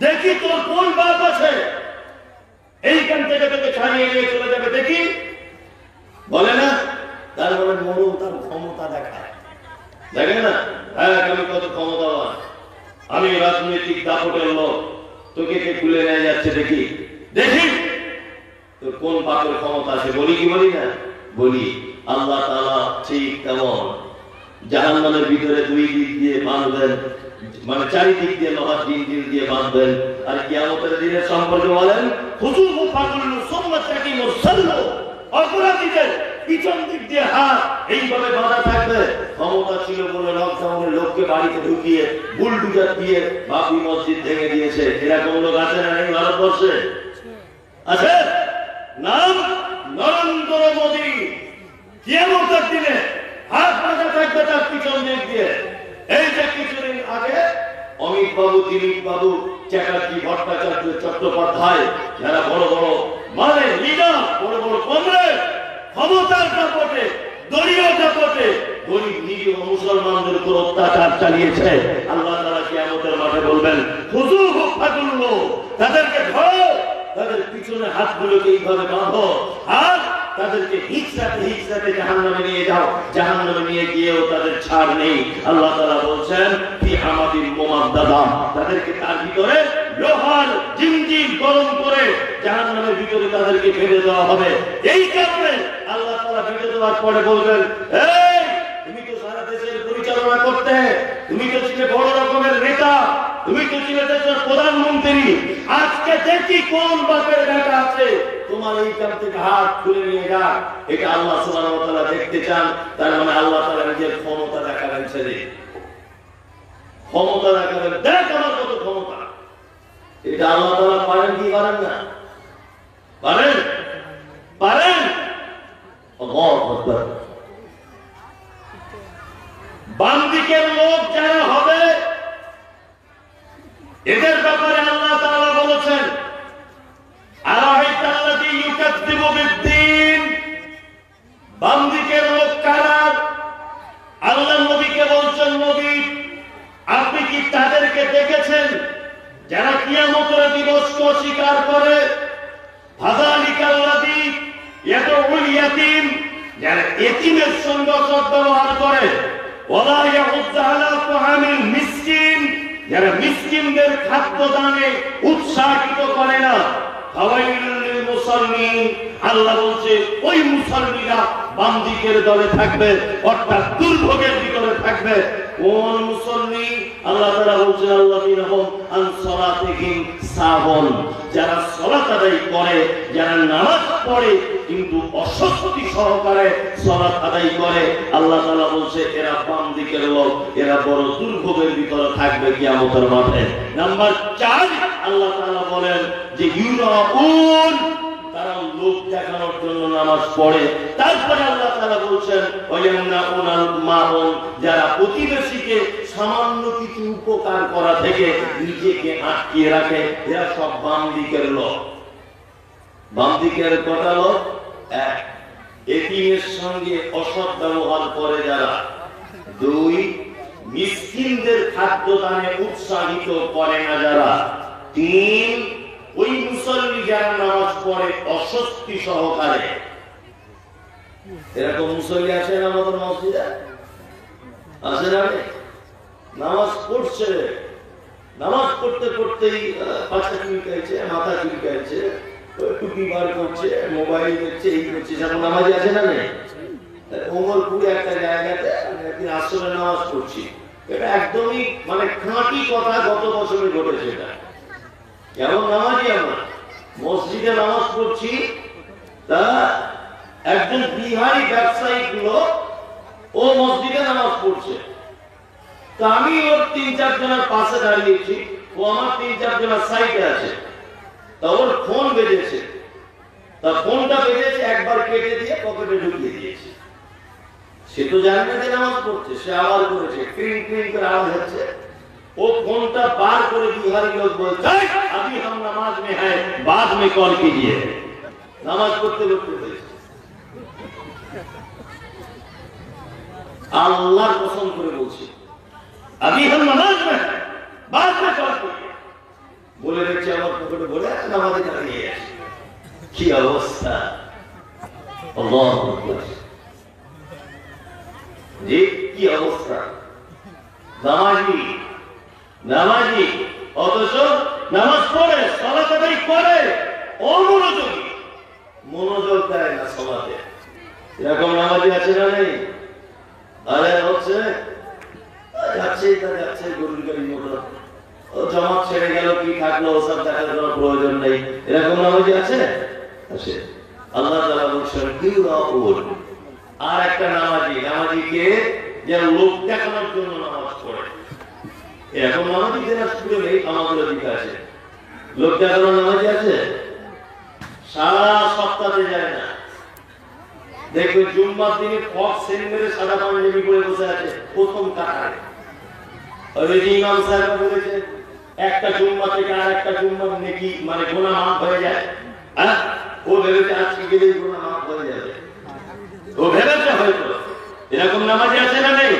দেখি তোর কোন বাপ আছে, এইখান থেকে তোকে ছাড়িয়ে নিয়ে চলে যাবে দেখি, বলে না? তার মানে মরু তার ক্ষমতা দেখায়, দেখে না? আমি কত ক্ষমতাবান, আমি রাজনৈতিক দাপটের লোক, তোকে কে খুলে নিয়ে যাচ্ছে দেখি, দেখি তোর কোন বাপের ক্ষমতা আছে। বলি কি বলি না? বলি। আল্লাহ তাআলা ঠিক তেমন জাহান্নামের ভিতরে 2 দিক দিয়ে বাঁধবেন, মানে চারিদিক দিয়ে লোহার জিঞ্জির দিয়ে বাঁধবেন। আর কিয়ামতের দিনের সম্পর্কে বলেন খুজুহু ফাগুল্লু সুম্মা তাকিমু সাল্লু, অপরাধীদের পিছন দিক দিয়ে হাত এইভাবে বাঁধা থাকবে। ক্ষমতা ছিল বলে লকডাউনে লোককে বাড়িতে ঢুকিয়ে বুলডুজার দিয়ে বাবরি মসজিদ ভেঙে দিয়েছে। এরকম লোক আছে না এই ভারতবর্ষে? আছে? নাম নরেন্দ্র মোদী। কিয়ামতের দিনে হাত বাঁধা থাকবে তার পিছন দিক দিয়ে। এই যে কিছুদিন আগে অমিত বাবু, দিলীপ বাবু, চ্যাটার্জি, ভট্টাচার্য, চট্টোপাধ্যায়, যারা বড় বড় মানে লিডার, বড় বড় কমরেড, ক্ষমতার দাপটে, দলীয় দাপটে গরিব নিরীহ মুসলমানদের উপর অত্যাচার চালিয়েছে। আল্লাহ তাআলা কিয়ামতের মাঠে বলবেন খুজুহু ফাগুল্লু, তাদেরকে ধরো, তাদের পিছনে হাতগুলোকে এইভাবে বাঁধো, আর তাদেরকে হিচড়াতে হিচড়াতে জাহান্নামে নিয়ে যাও। জাহান্নামে নিয়ে গিয়েও তাদের ছাড় নেই। আল্লাহ তাআলা বলছেন ফি আমাদিন মুমাদ্দাদা, তাদেরকে তার ভিতরে লোহার জিঞ্জির গরম করে জাহান্নামের ভিতরে তাদেরকে বেঁধে দেওয়া হবে। এই কারণে আল্লাহ তাআলা বেঁধে দেওয়ার পরে বলবেন, এই তুমি তো সারা দেশের পরিচালনা করতে, তুমি তো ছিলে বড় রকমের নেতা, তুমি তো ছিলে দেশের প্রধানমন্ত্রী, আজকে দেখি কোন বাপের বেটা আছে তোমার এইখান থেকে হাত খুলে নিয়ে যা। এটা আল্লাহ সুবহানাহু ওয়া তাআলা দেখতে চান। তার মানে আল্লাহ তাআলা নিজের ক্ষমতা দেখাবেন, ছেলে ক্ষমতা দেখাবেন, দেখ আমার কত ক্ষমতা। এটা আল্লাহ তাআলা পারেন কি পারেন না? পারেন, পারেন। আল্লাহু আকবার। বাম দিকের লোক যারা হবে এদের ব্যাপারে আল্লাহ তাআলা বলেছেন আরাইতাল্লাযী ইউকাযযিবু বিদ্দীন, বাম দিকের লোক কারা? আল্লাহ নবীকে বলছেন, নবী আপনি কি তাদেরকে দেখেছেন যারা কিয়ামতের দিবসকে অস্বীকার করে? ফাযালিকাল্লাযী ইয়াদউল ইয়াতীম, যারা এতিমের সঙ্গে সদ্ব্যবহার করে। ওয়ালা ইয়াহুয্যু আলা তুআমিল মিসকিন, যারা মিসকিনদের খাদ্য দানে উৎসাহিত করে না। ফাওয়াইলুল লিল মুসাল্লিন, আল্লাহ বলছে ওই মুসাল্লিরা বাম দিকের দলে থাকবে, অর্থাৎ দুর্ভোগের ভিতরে থাকবে। কোন মুসল্লি? আল্লাহ তাআলা বলছেন আল্লাযীনা হুম আন সালাতিহিম সাহুন, যারা সালাত আদায় করে, যারা নামাজ পড়ে কিন্তু অস্বস্তি সহকারে সালাত আদায় করে, আল্লাহ তাআলা বলছে এরা বাম দিকের লোক, এরা বড় দুর্ভোগের ভিতরে থাকবে কিয়ামতের মাঠে। নাম্বার 4, আল্লাহ তাআলা বলেন যে ইউরাউন, তারা লোক দেখানোর জন্য নামাজ পড়ে। তারপরে আল্লাহ তাআলা বলছেন ওয়ায়ামনাউনাল মাউন, যারা প্রতিবেশীকে সামান্য কিছু উপকার করা থেকে নিজেকে আটকিয়ে রাখে, এরা সব বাম দিকের লোক। বাম দিকের কটা লোক? 1, এতিমের সঙ্গে অসৎ ব্যবহার করে যারা। 2, মিসকিনদের খাদ্য দানে উৎসাহিত করে না যারা। 3, ওই মুসল্লি যারা নামাজ পড়ে অস্বস্তি সহকারে। এরকম মুসল্লি আছে না আমাদের মসজিদে? আছে না? নামাজ পড়ছে, নামাজ পড়তে পড়তেই পাছা চুলকাইছে, মাথা চুলকাইছে, টুপি বার করছে, মোবাইল দেখছে, এই করছে। যেমন নামাজি আছে না? ওমরপুরে একটা জায়গাতে একদিন আসলে নামাজ পড়ছি, এটা একদমই মানে খাঁটি কথা, গত বছরে ঘটেছে। এটা কেমন নামাজি? আমরা মসজিদে নামাজ পড়ছি, তা একজন বিহারি ব্যবসায়িক লোক ও মসজিদে নামাজ পড়ছে। তা আমি ওর 3-4 জনের পাশে দাঁড়িয়েছি, ও আমার 3-4 জনের সাইডে আছে। তা ওর ফোন বেজেছে, তা ফোনটা বেজেছে, একবার কেটে দিয়ে পকেটে ঢুকিয়ে দিয়েছে। সে তো জানে না যে নামাজ পড়ছে, সে আওয়াজ করেছে, ক্রিং ক্রিং করে আওয়াজ হচ্ছে। ও ফোনটা বার করে বিহারি লোক বলছে আবি হাম নামাজ মে হ্যায়, বাদ মে কল কিজিয়ে। নামাজ পড়তে পড়তে বলেছে। আল্লাহর কসম করে বলছি আবি হাম নামাজ মে হ্যায়, বাদ মে কল কিজিয়ে বলে রেখেছে। আমার পকেটে বলে নামাজে দাঁড়িয়ে আছে। কি অবস্থা! আল্লাহু আকবার! জি, কি অবস্থা! নামাজি নামাজি অথচ নামাজ পড়ে, সালাত আদায় করে, অমনোযোগী, মনোযোগ দেয় না সালাতে। এরকম নামাজি আছে না? নেই? আরে হচ্ছে যাচ্ছেই তা যাচ্ছে, গরুর গাড়ি মোটর, ও জামাত ছেড়ে গেল কি থাকলো, ওসব দেখার কোনো প্রয়োজন নেই। এরকম নামাজি আছে? আছে। আল্লাহ তাআলা বলছেন ইউরাউন। আর একটা নামাজি, নামাজিকে যে লোক দেখানোর জন্য নামাজ পড়ে। এরকম নামাজি দিনাজপুরে নেই, আমাদের দিকে আছে। লোক দেখানোর নামাজি আছে, সারা সপ্তাহে যায় না। দেখবে জুম্মার দিনে ফক সেন মেরে সাদা পাঞ্জাবি পরে বসে আছে প্রথম কাতারে। ওই যে ইমাম সাহেব বলেছে একটা জুম্মা থেকে আর একটা জুম্মার নেকি মানে গুনাহ মাফ হয়ে যায়। হ্যাঁ, ও ভেবেছে আজকে গেলেই গুনাহ মাফ হয়ে যাবে, ও ভেবেছে হয়তো। এরকম নামাজি আছে না? নেই?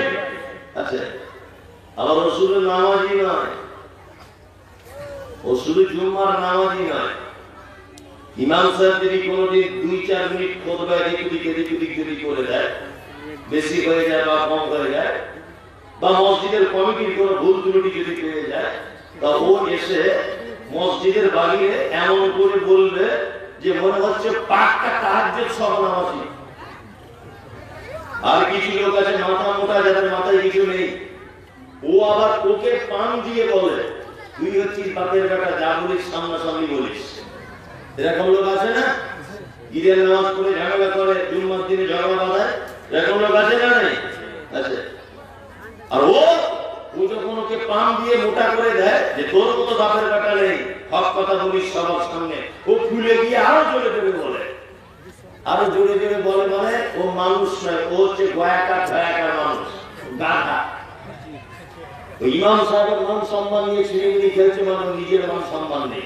আছে। আবার রাসূলের নামাজি নয়, ও শুধু জুম্মার নামাজি নয়। ইমাম সাহেব যদি কোনোদিন 2-4 মিনিট খুতবা এদিক ওদিক যদি করে দেয়, বেশি হয়ে যায় বা কম হয়ে যায়, বা মসজিদের কমিটির কোনো ভুল ত্রুটি যদি পেয়ে যায়, তা ও এসে মসজিদের বাইরে এমন করে বলবে যে মনে হচ্ছে পাক্কা তাহাজ্জুদ সহ নামাজি। আর কিছু লোক আছে মাথা মোটা, যাদের মাথায় কিছু নেই, ও আবার ওকে পান দিয়ে বলে তুই হচ্ছিস বাপের বেটা, যা বলিস সামনাসামনি বলিস। এরকম লোক আছে না? ঈদের নামাজ পড়ে ঝামেলা করে, জুম্মার দিনে ঝগড়া বাঁধায়। এরকম লোক আছে না? নেই? আছে। আর ও যখন ওকে পান দিয়ে মোটা করে দেয় যে তোর মতো বাপের বেটা নেই, হক কথা বলিস সবার সামনে, ও ফুলে গিয়ে আরো জোরে জোরে বলে। আরো জোরে জোরে বলে মানে ও মানুষ নয়, ও হচ্ছে গয়াকার মানুষ, গাধা। ইমাম সাহেবের মান সম্মান নিয়ে ছিনিমিনি খেলছে, মানে নিজের মান সম্মান নেই।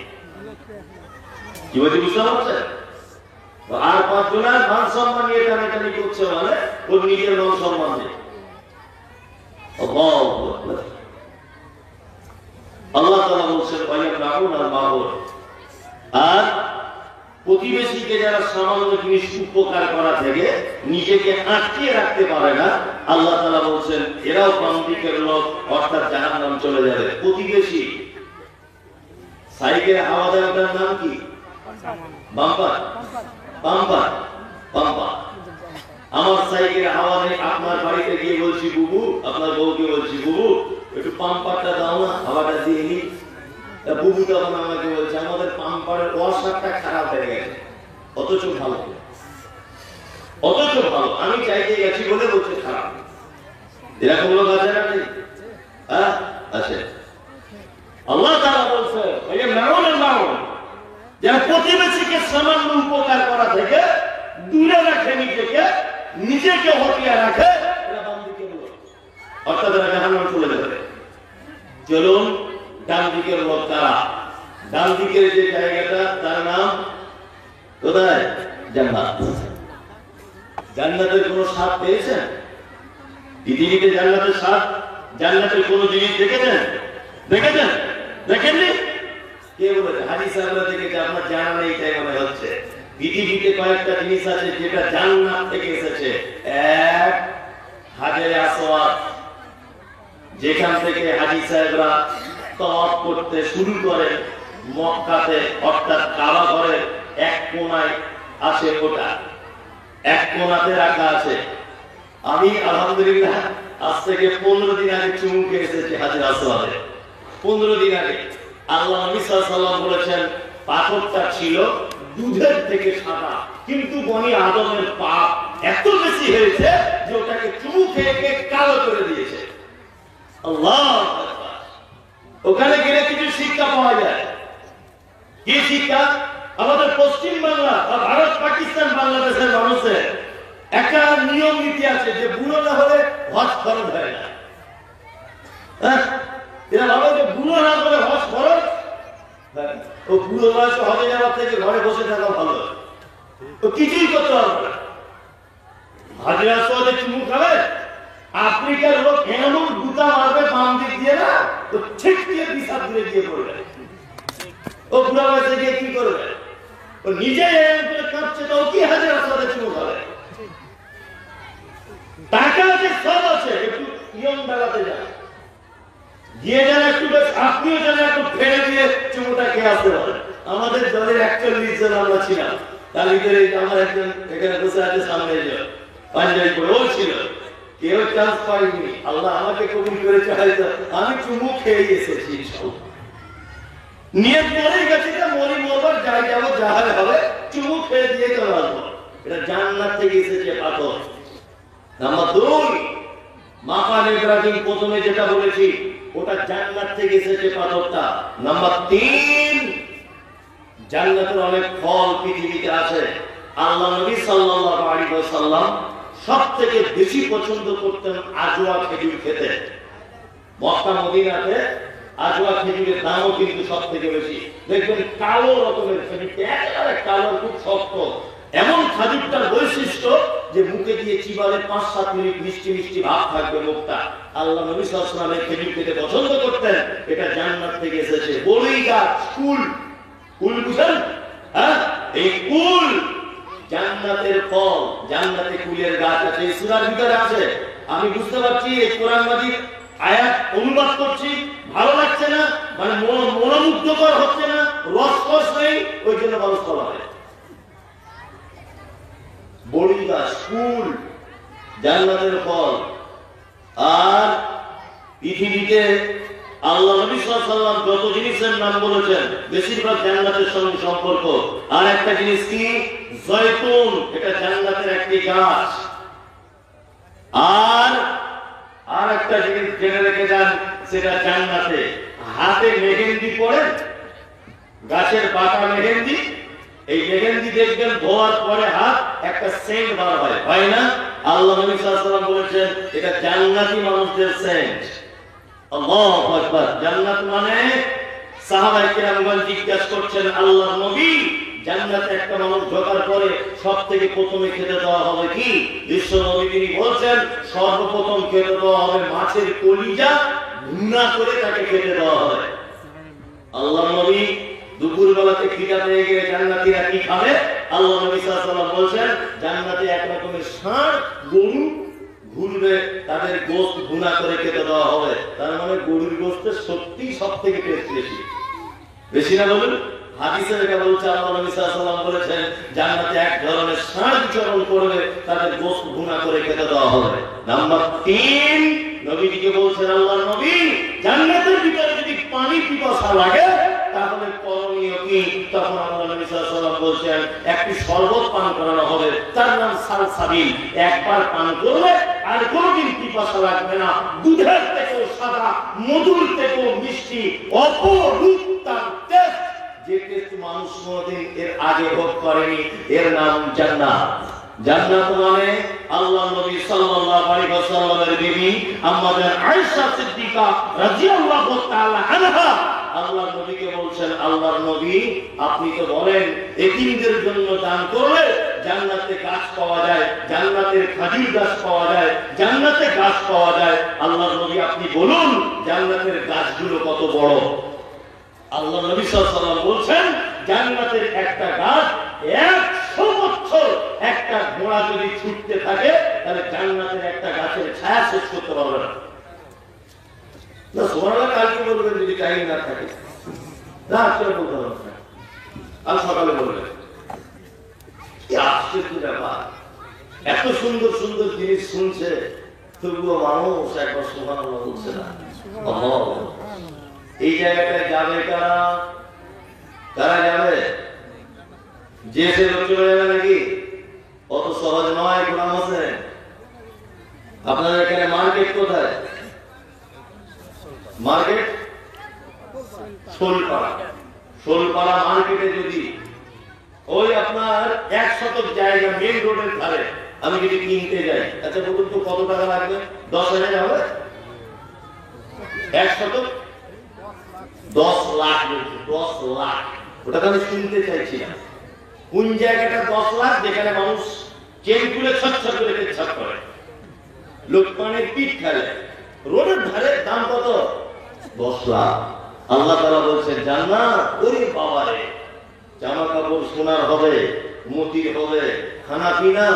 কি বলছি বুঝতে পারছেন? আর 5 জনের মান সম্মান নিয়ে টানাটানি করছে, মানে ওর নিজের মান সম্মান নেই। আল্লাহ তাআলা বলছেন ওয়ায়ামনাউনাল মাউন। আর প্রতিবেশীকে যারা সামান্য জিনিস উপকার করা থেকে নিজেকে আটকিয়ে রাখতে পারে না, আল্লাহ তাআলা বলছেন এরাও বাম দিকের লোক, অর্থাৎ জাহান্নাম চলে যাবে। প্রতিবেশী সাইকেল হাওয়া দেওয়ার নাম কি? বাম্পার। বাম্পার বাম্পার আমার সাইকেল আওয়াজে আপনার বাড়িতে গিয়ে বলছি বুবু, আপনার বউকে বলছি বুবু একটু পাম্পারটা দাও না, হাওয়াটা দিয়ে নি। বুবু তখন আমাকে বলছে আমাদের পাম্পারের ওয়াশারটা খারাপ হয়ে গেছে, অথচ ভালো, অথচ ভালো, আমি চাইতে গেছি বলে বলছে খারাপ। এরকম লোক আছে না? হ্যাঁ আছে। আল্লাহ তাআলা বলছে যারা প্রতিবেশীকে সামান্য উপকার করা থেকে দূরে রাখে, নিজেকে হটিয়ে রাখে, অর্থাৎ এরা জাহান্নামে চলে যাবে। চলুন ডান দিকের লোক তারা, ডান দিকের যে জায়গাটা তার নাম কোথায়? জান্নাত। জান্নাতের কোন স্বাদ পেয়েছেন? পৃথিবীতে জান্নাতের স্বাদ, জান্নাতের কোন জিনিস দেখেছেন? দেখেছেন? দেখেননি? কে বলেছে? হাদিস আমরা দেখেছি, আপনার জানা নেই তাই মনে হচ্ছে। পৃথিবীতে কয়েকটা জিনিস আছে যেটা জান্নাত থেকে এসেছে। এক, হাজরে আসওয়াদ, যেখান থেকে হাজী সাহেবরা তওয়াফ করতে শুরু করে মক্কাতে, অর্থাৎ কাবা ঘরের এক কোণায় আছে, ওটা এক কোণাতে রাখা আছে। আমি আলহামদুলিল্লাহ আজ থেকে 15 দিন আগে চুমু খেয়ে এসেছি হাজরে আসওয়াদে। 15 দিন আগে আল্লাহ নবী সাল্লাল্লাহু আলাইহি ওয়াসাল্লাম বলেছেন পাথরটা ছিল দুধের থেকে সাদা, কিন্তু বনি আদমের পাপ এত বেশি হয়েছে যে ওটাকে চুমু খেয়ে কালো করে দিয়েছে। আল্লাহু আকবার। ওখানে গেলে কিছু শিক্ষা পাওয়া যায়। কি শিক্ষা? আমাদের পশ্চিম বাংলা আর ভারত, পাকিস্তান, বাংলাদেশের মানুষের একটা নিয়ম নীতি আছে যে বুড়ো না হলে হজ ফরজ হয় না। এরা ভাবে যে বুড়ো না হলে হজ ফরজ, ও বুড়ো বয়সে হজে যাওয়ার থেকে ঘরে বসে থাকা ভালো, তো কিছুই করতে পারবে না। হাজরে আসওয়াদে চুমু খাবে, আফ্রিকার লোক এমন গুতা মারবে বাম দিক দিয়ে না, তো ঠিক দিয়ে পিছাপ দিয়ে দিয়ে পড়বে। ও বুড়া বয়সে গিয়ে কি করবে? ও নিজে কাঁপছে, তো কি হাজরে আসওয়াদে চুমু খাবে? টাকা আছে, সব আছে, একটু ইয়ং বেলাতে যান, গিয়ে যান একটু, আপনিও যেন একটু ফেলে দিয়ে চুমুটা খেয়ে আসতে পারেন। আমাদের দলের 41 জন আমরা ছিলাম, তার ভিতরে আমার একজন এখানে বসে আছে সামনে, পাঞ্জাবি পরে ও ছিল, কেউ চান্স পাইনি। আল্লাহ আমাকে কবুল করেছে, হয়তো আমি চুমু খেয়ে এসেছি। নিয়ত করে গেছি যে মরি মরবার, যাই যাবো যা হবে, চুমু খেয়ে দিয়ে চলে আসবো। এটা জান্নাত থেকে এসেছে পাথর। নাম্বার 2, মাকাম ইব্রাহিম প্রথমে যেটা বলেছি ওটা জান্নাত থেকে এসেছে পাথরটা। নাম্বার 3, জান্নাতের অনেক ফল পৃথিবীতে আছে। আল্লাহ নবী সাল্লাল্লাহু আলাইহি ওয়াসাল্লাম সবথেকে বেশি পছন্দ করতেন আজওয়া খেজুর খেতে। মক্কা মদিনাতে আজওয়া খেজুরের দামও কিন্তু সবথেকে বেশি। দেখবেন কালো রকমের খেজুর, একেবারে কালো, খুব শক্ত। এমন খাজুরটার বৈশিষ্ট্য যে মুখে দিয়ে চিবালে 5-7 মিনিট মিষ্টি মিষ্টি ভাব থাকবে মুখটা। আল্লাহ নবী সাল্লাল্লাহু আলাইহি ওয়াসাল্লাম খেজুর খেতে পছন্দ করতেন। এটা জান্নাত থেকে এসেছে। বড়ই গাছ, কুল, কুল বুঝেন? হ্যাঁ, এই কুল জান্নাতের ফল। জান্নাতে কুলের গাছ আছে, এই সূরার ভিতরে আছে। আমি বুঝতে পারছি এই কোরআন মাজিদ আয়াত অনুবাদ করছি, ভালো লাগছে না, মানে মনোমুগ্ধকর হচ্ছে না, রস নেই, ওই জন্য মানুষ বলা হয়। বড়ি গাছ, কুল, জান্নাতের ফল। আর পৃথিবীতে আল্লাহ নবী সাল্লাল্লাহু আলাইহি ওয়াসাল্লাম যত জিনিসের নাম বলেছেন বেশিরভাগ জান্নাতের সঙ্গে সম্পর্ক। আর একটা জিনিস কি? জয়তুন, এটা জান্নাতের একটি গাছ। আর একটা জিনিস জেনে রেখে যান, সেটা জান্নাতে হাতে মেহেন্দি পড়ে, গাছের পাতা মেহেন্দি। এই মেহেন্দি দেখবেন ধোয়ার পরে হাত একটা সেন্ট বার হয়, হয় না? আল্লাহ নবী সাল্লাল্লাহু আলাইহি ওয়াসাল্লাম বলেছেন এটা জান্নাতি মানুষদের সেন্ট। আল্লাহু আকবার। জান্নাত মানে, সাহাবায়ে কেরামগণ জিজ্ঞাসা করছেন আল্লাহর নবী, জান্নাতে একটা মানুষ ঢোকার পরে সবথেকে প্রথমে খেতে দেওয়া হবে কি? বিশ্ব নবী তিনি বলছেন সর্বপ্রথম খেতে দেওয়া হবে মাছের কলিজা, ভুনা করে তাকে খেতে দেওয়া হবে। আল্লাহর নবী দুপুর বেলাতে খিদা পেয়ে গেলে জান্নাতীরা কি খাবে? আল্লাহ নবী সাল্লাল্লাহু আলাইহি ওয়াসাল্লাম বলেছেন জান্নাতে এক রকমের ষাঁড় গরু ঘুরবে, তাদের গোশত ভুনা করে খেতে দেওয়া হবে। তার মানে গরুর গোশতের সত্যি সবথেকে টেস্ট বেশি, বেশি না বলুন? হাদিসে এটা বলছে আল্লাহ নবী সাল্লাল্লাহু আলাইহি ওয়াসাল্লাম বলেছেন জান্নাতে এক ধরনের ষাঁড় বিচরণ করবে, তাদের গোশত ভুনা করে খেতে দেওয়া হবে। নাম্বার 3, নবীজিকে বলছেন আল্লাহর নবী, জান্নাতের ভিতরে যদি পানি পিপাসা লাগে তাহলে করণীয় কি? তখন আল্লাহ নবী সাল্লাল্লাহু আলাইহি ওয়াসাল্লাম বলছেন একটি শরবত পান করানো হবে, তার নাম সালসাবিল। একবার পান করলে আর কোনোদিন পিপাসা লাগবে না। দুধের থেকেও সাদা, মধুর থেকেও মিষ্টি, অপরূপ তার টেস্ট, যে টেস্ট মানুষ কোনোদিন এর আগে ভোগ করেনি। এর নাম জান্নাত। জান্নাত মানে আল্লাহ নবী সাল্লাল্লাহু আলাইহি ওয়াসাল্লামের বিবি আম্মাজান আয়েশা সিদ্দিকা রাদিয়াল্লাহু তাআলা আনহা আল্লাহর নবীকে বলছেন, আল্লাহর নবী আপনি তো বলেন এতিমদের জন্য দান করলে জান্নাতে গাছ পাওয়া যায়, জান্নাতের খেজুর গাছ পাওয়া যায়, জান্নাতে গাছ পাওয়া যায়। আল্লাহর নবী আপনি বলুন জান্নাতের গাছগুলো কত বড়? আল্লাহ নবী সাল্লাল্লাহু আলাইহি ওয়াসাল্লাম বলছেন জান্নাতের একটা গাছ 100 বছর একটা ঘোড়া যদি ছুটতে থাকে তাহলে জান্নাতের একটা গাছের ছায়া শেষ করতে পারবে না। না সুবহানাল্লাহ কালকে বলবেন যদি টাইম না থাকে, না আজকে বলতে হবে না, কাল সকালে বলবেন। কি আশ্চর্য ব্যাপার, এত সুন্দর সুন্দর জিনিস শুনছে তবুও মানুষ একবার সুবহানাল্লাহ বলছে না। এই জায়গাটায় যাবে কারা? কারা যাবে? যে সে লোক চলে যাবে নাকি? অত সহজ নয়। গোলাম হোসেন, আপনাদের এখানে মার্কেট কোথায়? মার্কেট শোলপাড়া। শোলপাড়া মার্কেটে যদি ওই আপনার 1 শতক জায়গা মেন রোডের ধারে আমি যদি কিনতে যাই, আচ্ছা বলুন তো কত টাকা লাগবে? 10,000 হবে? 1 শতক 10 লাখ। 10 লাখ ওটা আমি শুনতে চাইছি না। কোন জায়গাটা 10 লাখ যেখানে মানুষ চেন খুলে ছটছট করে পেচ্ছাপ করে, লোক পানের পিঠ খেলে, রোডের ধারে দাম কত? 10 লাখ। আল্লাহ তাআলা বলছেন জান্নাত, ওরে বাবারে, জামা কাপড় সোনার হবে, মতির হবে, খানা পিনা।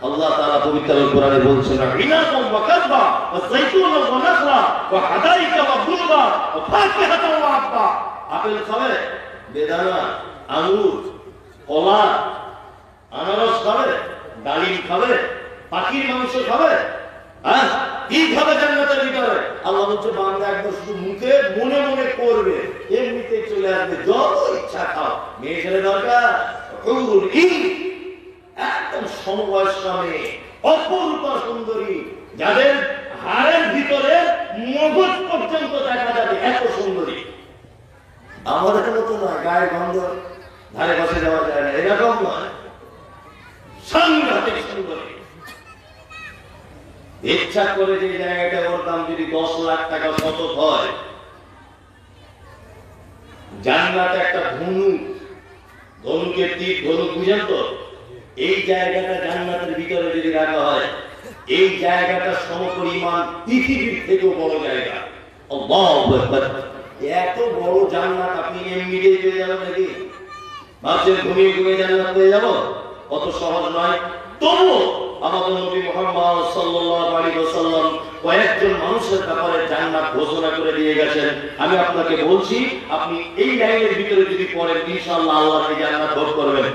আল্লাহ তাআলা পবিত্র কোরআনে বলছেন ইনাকুম ওয়া কাযবা ওয়া যাইতুন ওয়া নাখলা ওয়া হাদাইকা ওয়া বুরবা ওয়া ফাকিহাতান ওয়া আব্বা। আপেল খাবে, বেদানা, আঙ্গুর, কলা, আনারস খাবে, ডালিম খাবে, পাখির মাংস খাবে, কি খাবে জান্নাতের ভিতরে? আল্লাহ বলছে বান্দা একবার শুধু মুখে মনে মনে করবে, এমনিতে চলে আসবে, যত ইচ্ছা খাও। মেয়ে ছেলে দরকার হুরুল ঈন, একদম সমবয়স্কা মেয়ে, অপরূপা সুন্দরী, যাদের হাড়ের ভিতরে মগজ পর্যন্ত দেখা যাবে, এত সুন্দরী। আমাদের মতো নয়, গায়ে গন্ধ, ধারে বসে যাওয়া যায় না, এরকম নয়, সাংঘাতিক সুন্দরী। ইচ্ছা করে যে জায়গাটা ওর দাম যদি 10 লাখ টাকা শতক হয়, জান্নাতে একটা ধনুক, ধনুকের তীর, ধনুক বুঝেন তো, এই জায়গাটা জান্নাতের ভিতরে যদি রাখা হয়, এই জায়গাটা সমপরিমাণ পৃথিবীর থেকেও বড় জায়গা। আল্লাহু আকবার। এত বড় জান্নাত আপনি এমনিতেই পেয়ে যাবেন নাকি? ভাবছেন ঘুমিয়ে ঘুমিয়ে জান্নাত পেয়ে যাব? কত সহজ নয়। তবু আমাদের নবী মুহাম্মদ সাল্লাল্লাহু আলাইহি ওয়াসাল্লাম কয়েকজন মানুষের ব্যাপারে জান্নাত ঘোষণা করে দিয়ে গেছেন। আমি আপনাকে বলছি, আপনি এই লাইনের ভিতরে যদি পড়েন ইনশাআল্লাহ আল্লাহ এই জান্নাত ভোগ করবেন।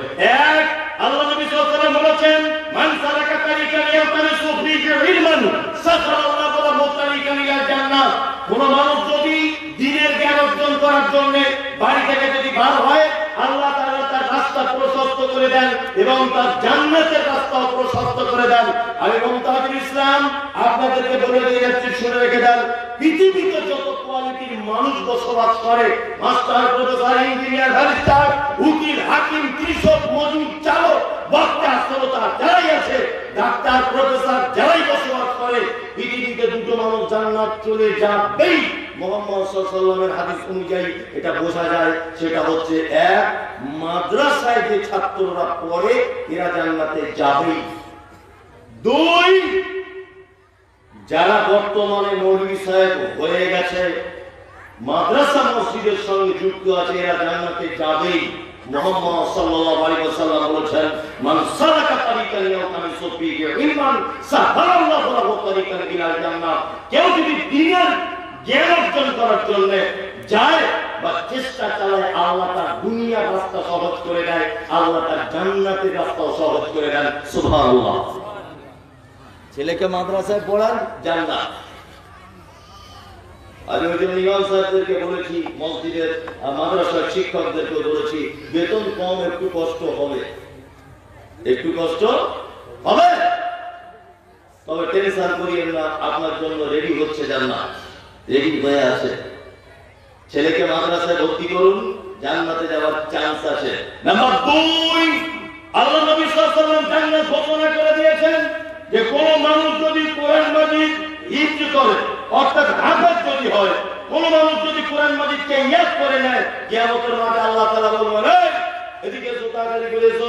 এক, আল্লাহ নবী সাল্লাল্লাহু আলাইহি ওয়াসাল্লাম বলেছেন মান সালাকা তারিকান ইয়াতামিসু ফীহি ইলমান সাখারাল্লাহু লাহু তারিকান ইলাল জান্নাহ। কোন মানুষ যদি দ্বীনের জ্ঞান অর্জন করার জন্য বাড়ি থেকে যদি বের হয়, আল্লাহ তাআলা তার রাস্তা প্রশস্ত করে দেন এবং তার জান্নাতের রাস্তা প্রশস্ত করে দেন। আমি মুমতাজুল ইসলাম আপনাদেরকে বলে দিয়ে যাচ্ছি, শুনে রেখে দেন, পৃথিবীতে যত কোয়ালিটির মানুষ বসবাস করে, মাস্টার, প্রফেসর, ইঞ্জিনিয়ার, ব্যারিস্টার, উকিল, হাকিম, কৃষক, মজুর, চালক, বক্তা, শ্রোতা যারাই আছে, ডাক্তার, প্রফেসর যারাই বসবাস করে, পৃথিবীতে দুটো মানুষ জান্নাত চলে যাবেই। মুহাম্মদ সাল্লাল্লাহু আলাইহি ওয়াসাল্লামের হাদিস অনুযায়ী এটা বোঝা যায়, সেটা হচ্ছে এক, মাদ্রাসায় যে ছাত্ররা পড়ে এরা জান্নাতে যাবেই। দুই, যারা বর্তমানে মৌলভী সাহেব হয়ে গেছে, মাদ্রাসা মসজিদের সঙ্গে যুক্ত আছে, এরা জান্নাতে যাবেই। মুহাম্মদ সাল্লাল্লাহু আলাইহি ওয়াসাল্লাম বলেছেন মান সালাকা তারিকান ইয়াতামিসু ফীহি ইলমান সাহারাল্লাহু লাহু তারিকান ইলাল জান্নাহ। কেউ যদি দ্বীনের জ্ঞান অর্জন করার জন্য যায় বা চেষ্টা চালায়, আল্লাহ তার দুনিয়ার রাস্তা সহজ করে দেয়, আল্লাহ তার জান্নাতের রাস্তাও সহজ করে দেন। সুবহানাল্লাহ। ছেলেকে মাদ্রাসায় পড়ান, জান্নাত। আমি ওই জন্য ইমাম সাহেবদেরকে বলেছি, মসজিদের মাদ্রাসার শিক্ষকদেরকে বলেছি, বেতন কম, একটু কষ্ট হবে, একটু কষ্ট হবে, তবে টেনশন করিয়েন না, আপনার জন্য রেডি হচ্ছে জান্নাত, রেডি হয়ে আছে। ছেলেকে মাদ্রাসায় ভর্তি করুন, জান্নাতে যাওয়ার চান্স আছে। নাম্বার 2, আল্লাহ নবী সাল্লাল্লাহু আলাইহি ওয়াসাল্লাম জান্নাত ঘোষণা করে দিয়েছেন যে কোন মানুষ যদি কোরআন মাজিদ হিফজ করে, অর্থাৎ হাফেজ যদি হয়, কোন মানুষ যদি কোরআন মাজিদকে ইয়াদ করে নেয়, কিয়ামতের মাঠে আল্লাহ তাআলা বলবেন, এই এদিকে জুতাগারি করেছো,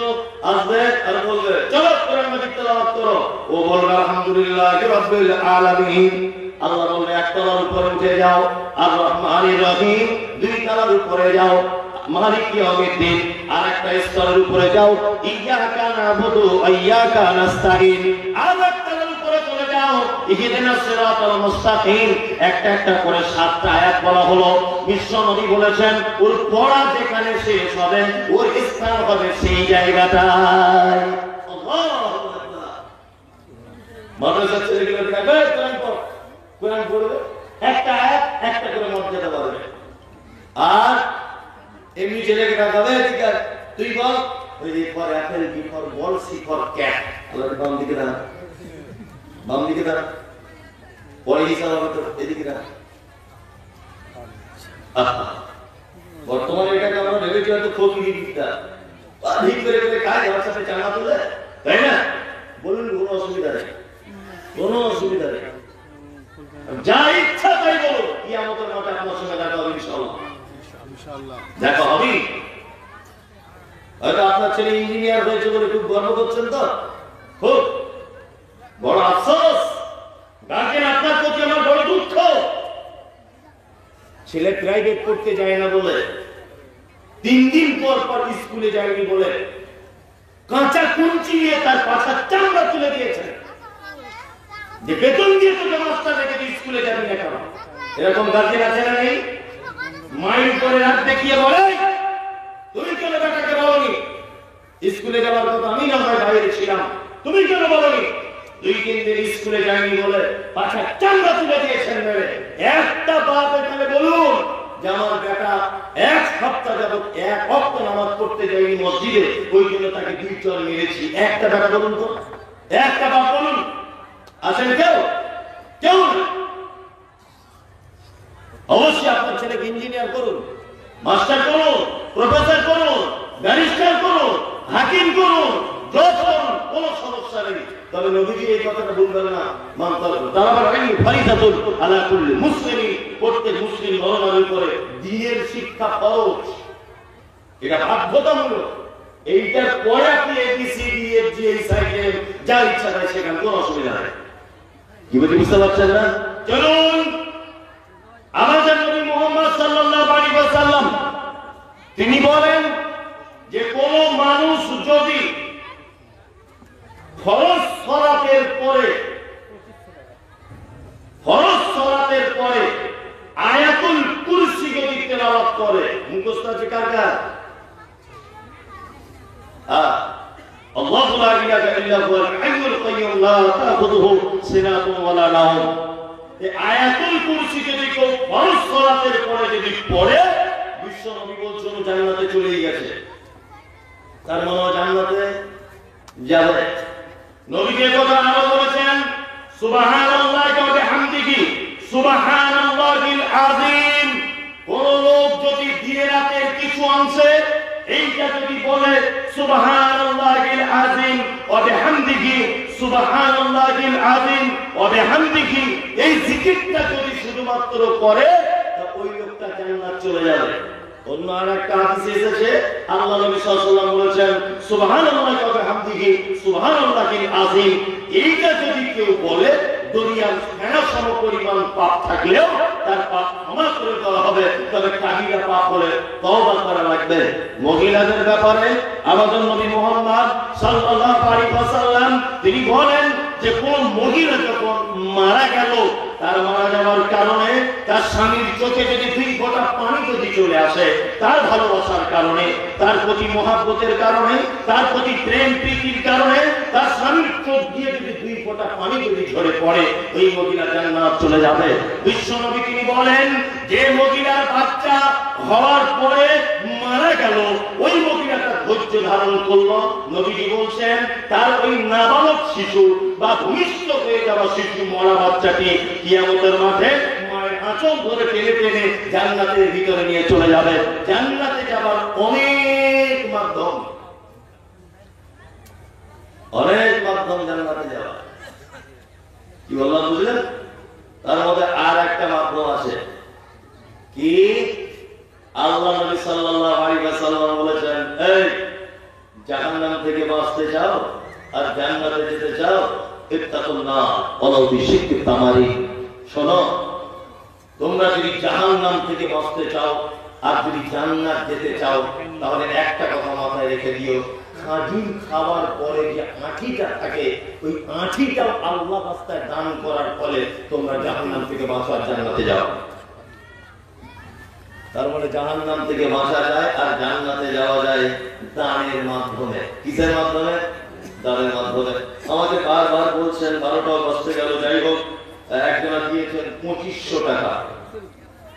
আসবে আর বলবে চলো কোরআন মাজিদ তেলাওয়াত করো। ও বলবে আলহামদুলিল্লাহি রাব্বিল আলামিন। আল্লাহ বলবে এক তলার উপরে উঠে যাও, আর রহমানির রহিম 2 তলার উপরে যাও, মালিক ইয়াউমিদ্দিন আরেকটা স্তরের উপরে যাও, ইয়্যাকা না'বুদু ওয়া ইয়্যাকা নাস্তাঈন আরেকটা উপরে চলে যাও, ইহদিনাস সিরাতাল মুস্তাকিম। একটা একটা করে 7টা আয়াত বলা হলো। বিশ্ব নবী বলেছেন ওর পড়া যেখানে শেষ হবে ওর স্থান হবে সেই জায়গাটায়। আল্লাহু আকবার। মাদ্রাসার ছেলেগুলো দেখবে কোরআন পড়বে, একটা আয়াত একটা করে মর্যাদা পাবে। আর এমনি ছেলেকে ডাকাবে, ঠিক আছে তুই বল, ওই যে for apple, B for ball, C for cat. Allah বাম দিকে দাঁড়া, বাম দিকে দাঁড়া, পরে হিসাব হবে তো এদিকে দাঁড়া। বর্তমানে এটাকে আমরা ভেবেছি হয়তো ফকিরি বিদ্যা, ঠিক করে করে কাজ আমার সাথে জানা তুলে, তাই না? বলুন কোনো অসুবিধা নেই, কোনো অসুবিধা নেই, যা ইচ্ছা তাই বলো, কিয়ামতের মাঠে আপনার সঙ্গে দেখা হবে ইনশাআল্লাহ, দেখা হবে। হয়তো আপনার ছেলে ইঞ্জিনিয়ার হয়েছে বলে খুব গর্ব করছেন, তো খুব বড় আফসোস, গার্জেন আপনার প্রতি আমার বড় দুঃখ। ছেলে প্রাইভেট পড়তে যায় না বলে, 3 দিন পর পর স্কুলে যায়নি বলে কাঁচা কুঞ্চি নিয়ে তার পাছার চামড়া তুলে দিয়েছেন, যে বেতন দিয়ে তোকে মাস্টার রেখে স্কুলে যাবি না কেন? এরকম গার্জেন আছে না নেই? মাইন্ড করে রাত দেখিয়ে বলে, তুমি কেন বেটাকে বলনি স্কুলে যাওয়ার কথা? আমি না হয় বাইরে ছিলাম, তুমি কেন বলনি? 2-3 দিন স্কুলে যায়নি বলে পাছার চামড়া তুলে দিয়েছেন মেরে। একটা বাপ এখানে বলুন যে আমার বেটা 1 সপ্তাহ যাবত 1 ওয়াক্ত নামাজ পড়তে যায়নি মসজিদে, ওই জন্য তাকে 2 চড় মেরেছি। একটা বেটা বলুন তো, একটা বাপ বলুন আছেন কেউ? কেউ না। অবশ্যই আপনার ছেলেকে ইঞ্জিনিয়ার করুন, মাস্টার করুন, প্রফেসর করুন, ব্যারিস্টার করুন, হাকিম করুন, জজ করুন, কোনো সমস্যা নেই। তবে নবীজি এই কথাটা বলবেন না, প্রত্যেক মুসলিম নরনারীর উপরে দ্বীনের শিক্ষা ফরজ, এটা বাধ্যতামূলক। এইটার পরে আপনি এবিসিডি এফজি সাইকেল যা ইচ্ছা তাই সেখানে কোনো অসুবিধা নেই। কি বলতে বুঝতে পারছেন না? চলুন, আমাদের নবী মুহাম্মদ সাল্লাল্লাহু আলাইহি ওয়াসাল্লাম তিনি বলেন যে কোন মানুষ যদি ফরজ সালাতের পরে আয়াতুল কুরসি যদি তেলাওয়াত করে, মুখস্থ আছে কার কার? আল্লাহু লা ইলাহা ইল্লা হুয়াল হাইয়ুল কাইয়্যুম লা তাখুযুহু সিনাতুন ওয়া লা নাওম। এই আয়াতুল কুরসি যদি কেউ ফরজ সালাতের পরে যদি পড়ে, বিশ্ব নবী বলছেন জান্নাতে চলেই গেছে, তার মানে জান্নাতে যাবে। নবী যে কথা আরো বলেছেন, সুবহানাল্লাহি ওয়া বিহামদিহি সুবহানাল্লাহিল আযীম। কোন লোক যদি দিনের রাতের কিছু অংশে এইটা যদি বলে সুবহানাল্লাহিল আযীম ওয়া বিহামদিহি সুবহানাল্লাহিল আযীম ওয়া বিহামদিহি, এই জিকিরটা যদি শুধুমাত্র করে তা ওই লোকটা জান্নাত চলে যাবে। অন্য আরেকটা হাদিসে এসেছে আল্লাহ নবী সাল্লাল্লাহু আলাইহি ওয়াসাল্লাম বলেছেন সুবহানাল্লাহি ওয়া বিহামদিহি সুবহানাল্লাহিল আযীম। এইটা যদি কেউ বলে দুনিয়ার ফেনা সম পরিমাণ পাপ থাকলেও তার পাপ ক্ষমা করে দেওয়া হবে, তবে কাবিরা পাপ হলে তওবা করা লাগবে। মহিলাদের ব্যাপারে আমাদের নবী মুহাম্মদ সাল্লাল্লাহু আলাইহি ওয়াসাল্লাম তিনি বলেন যে কোন মহিলা যখন মারা গেল তার তার মারা যাওয়ার কারণে তার স্বামীর চোখে যদি 2 ফোঁটা পানি যদি চলে আসে, তার ভালোবাসার কারণে, তার প্রতি মহাব্বতের কারণে, তার প্রতি প্রেম প্রীতির কারণে তার স্বামীর চোখ দিয়ে যদি 2 ফোঁটা পানি যদি ঝরে পড়ে, ওই মহিলা জান্নাত চলে যাবে। বিশ্বনবী তিনি বলেন, যে মহিলার বাচ্চা হওয়ার পরে মারা গেল, ওই মহিলাটা ধৈর্য ধারণ করলো, নবীজি বলছেন তার ওই নাবালক শিশু বা ভূমিষ্ঠ হয়ে যাওয়া শিশু মরা বাচ্চাটি কিয়ামতের মাঠে মায়ের আঁচল ধরে টেনে টেনে জান্নাতের ভিতরে নিয়ে চলে যাবে। জান্নাতে যাবার অনেক মাধ্যম, জান্নাতে যাওয়া। কি বললাম বুঝলেন? তার মধ্যে আর একটা মাধ্যম আছে, কি আল্লাহ নবী সাল্লাল্লাহু আলাইহি ওয়াসাল্লাম বলেছেন, এই জাহান্নাম থেকে বাঁচতে চাও আর জান্নাতে যেতে চাও, ইত্তাকুল্লাহ ওয়ালাউ বিশিক্কি তামারি। শোনো, তোমরা যদি জাহান্নাম থেকে বাঁচতে চাও আর যদি জান্নাত যেতে চাও, তাহলে একটা কথা মাথায় রেখে দিও, খাজুর খাওয়ার পরে যে আঁঠিটা থাকে, ওই আঁঠিটাও আল্লাহ রাস্তায় দান করার ফলে তোমরা জাহান্নাম থেকে বাঁচো আর জান্নাতে যাও। তার মানে জাহান্নাম থেকে বাঁচা যায় আর জান্নাতে যাওয়া যায় দানের মাধ্যমে। কিসের মাধ্যমে? দানের মাধ্যমে। আমাকে বারবার বলছেন 12টা বাজতে গেল, যাই হোক, একজনা দিয়েছেন 2500 টাকা,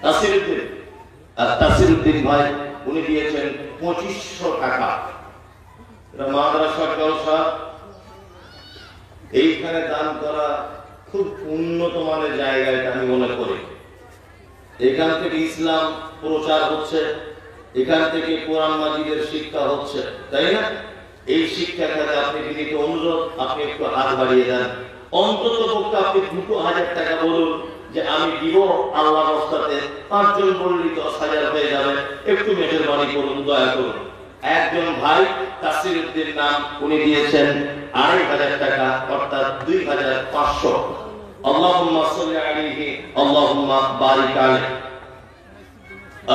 তাসিরউদ্দিন, আর তাসিরউদ্দিন ভাই উনি দিয়েছেন 2500 টাকা। এটা মাদ্রাসার জলসা, এইখানে দান করা খুব উন্নত মানের জায়গা, এটা আমি মনে করি। এখান থেকে ইসলাম প্রচার হচ্ছে, এখান থেকে কোরআন মাজিদের শিক্ষা হচ্ছে, তাই না? এই শিক্ষা খাতে আপনি বিনীত অনুরোধ, আপনি একটু হাত বাড়িয়ে দেন। অন্তত পক্ষে আপনি 2000 টাকা বলুন যে আমি দিব আল্লাহর রাস্তাতে। 5 জন বললেই 10,000 হয়ে যাবে। একটু মেহেরবানি করুন, দয়া করুন। একজন ভাই তাসিরউদ্দিন নাম, উনি দিয়েছেন 2500 টাকা, অর্থাৎ 2500। আল্লাহুম্মা সাল্লি আলাইহি আল্লাহুম্মা বারিক আলাইহি।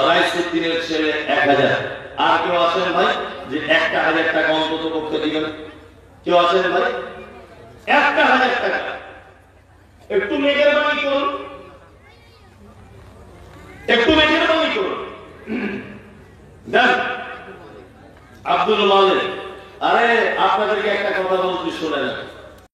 রাইসুদ্দিনের ছেলে 1000। আর কেউ আছেন ভাই যে 1000 টাকা অন্তত পক্ষে দিবেন? কেউ আছেন ভাই? 1000 টাকা একটু মেহেরবানি করুন, একটু মেহেরবানি করুন। দেন আব্দুল মালিক, আরে আপনাদেরকে একটা কথা বলতে শুনে না,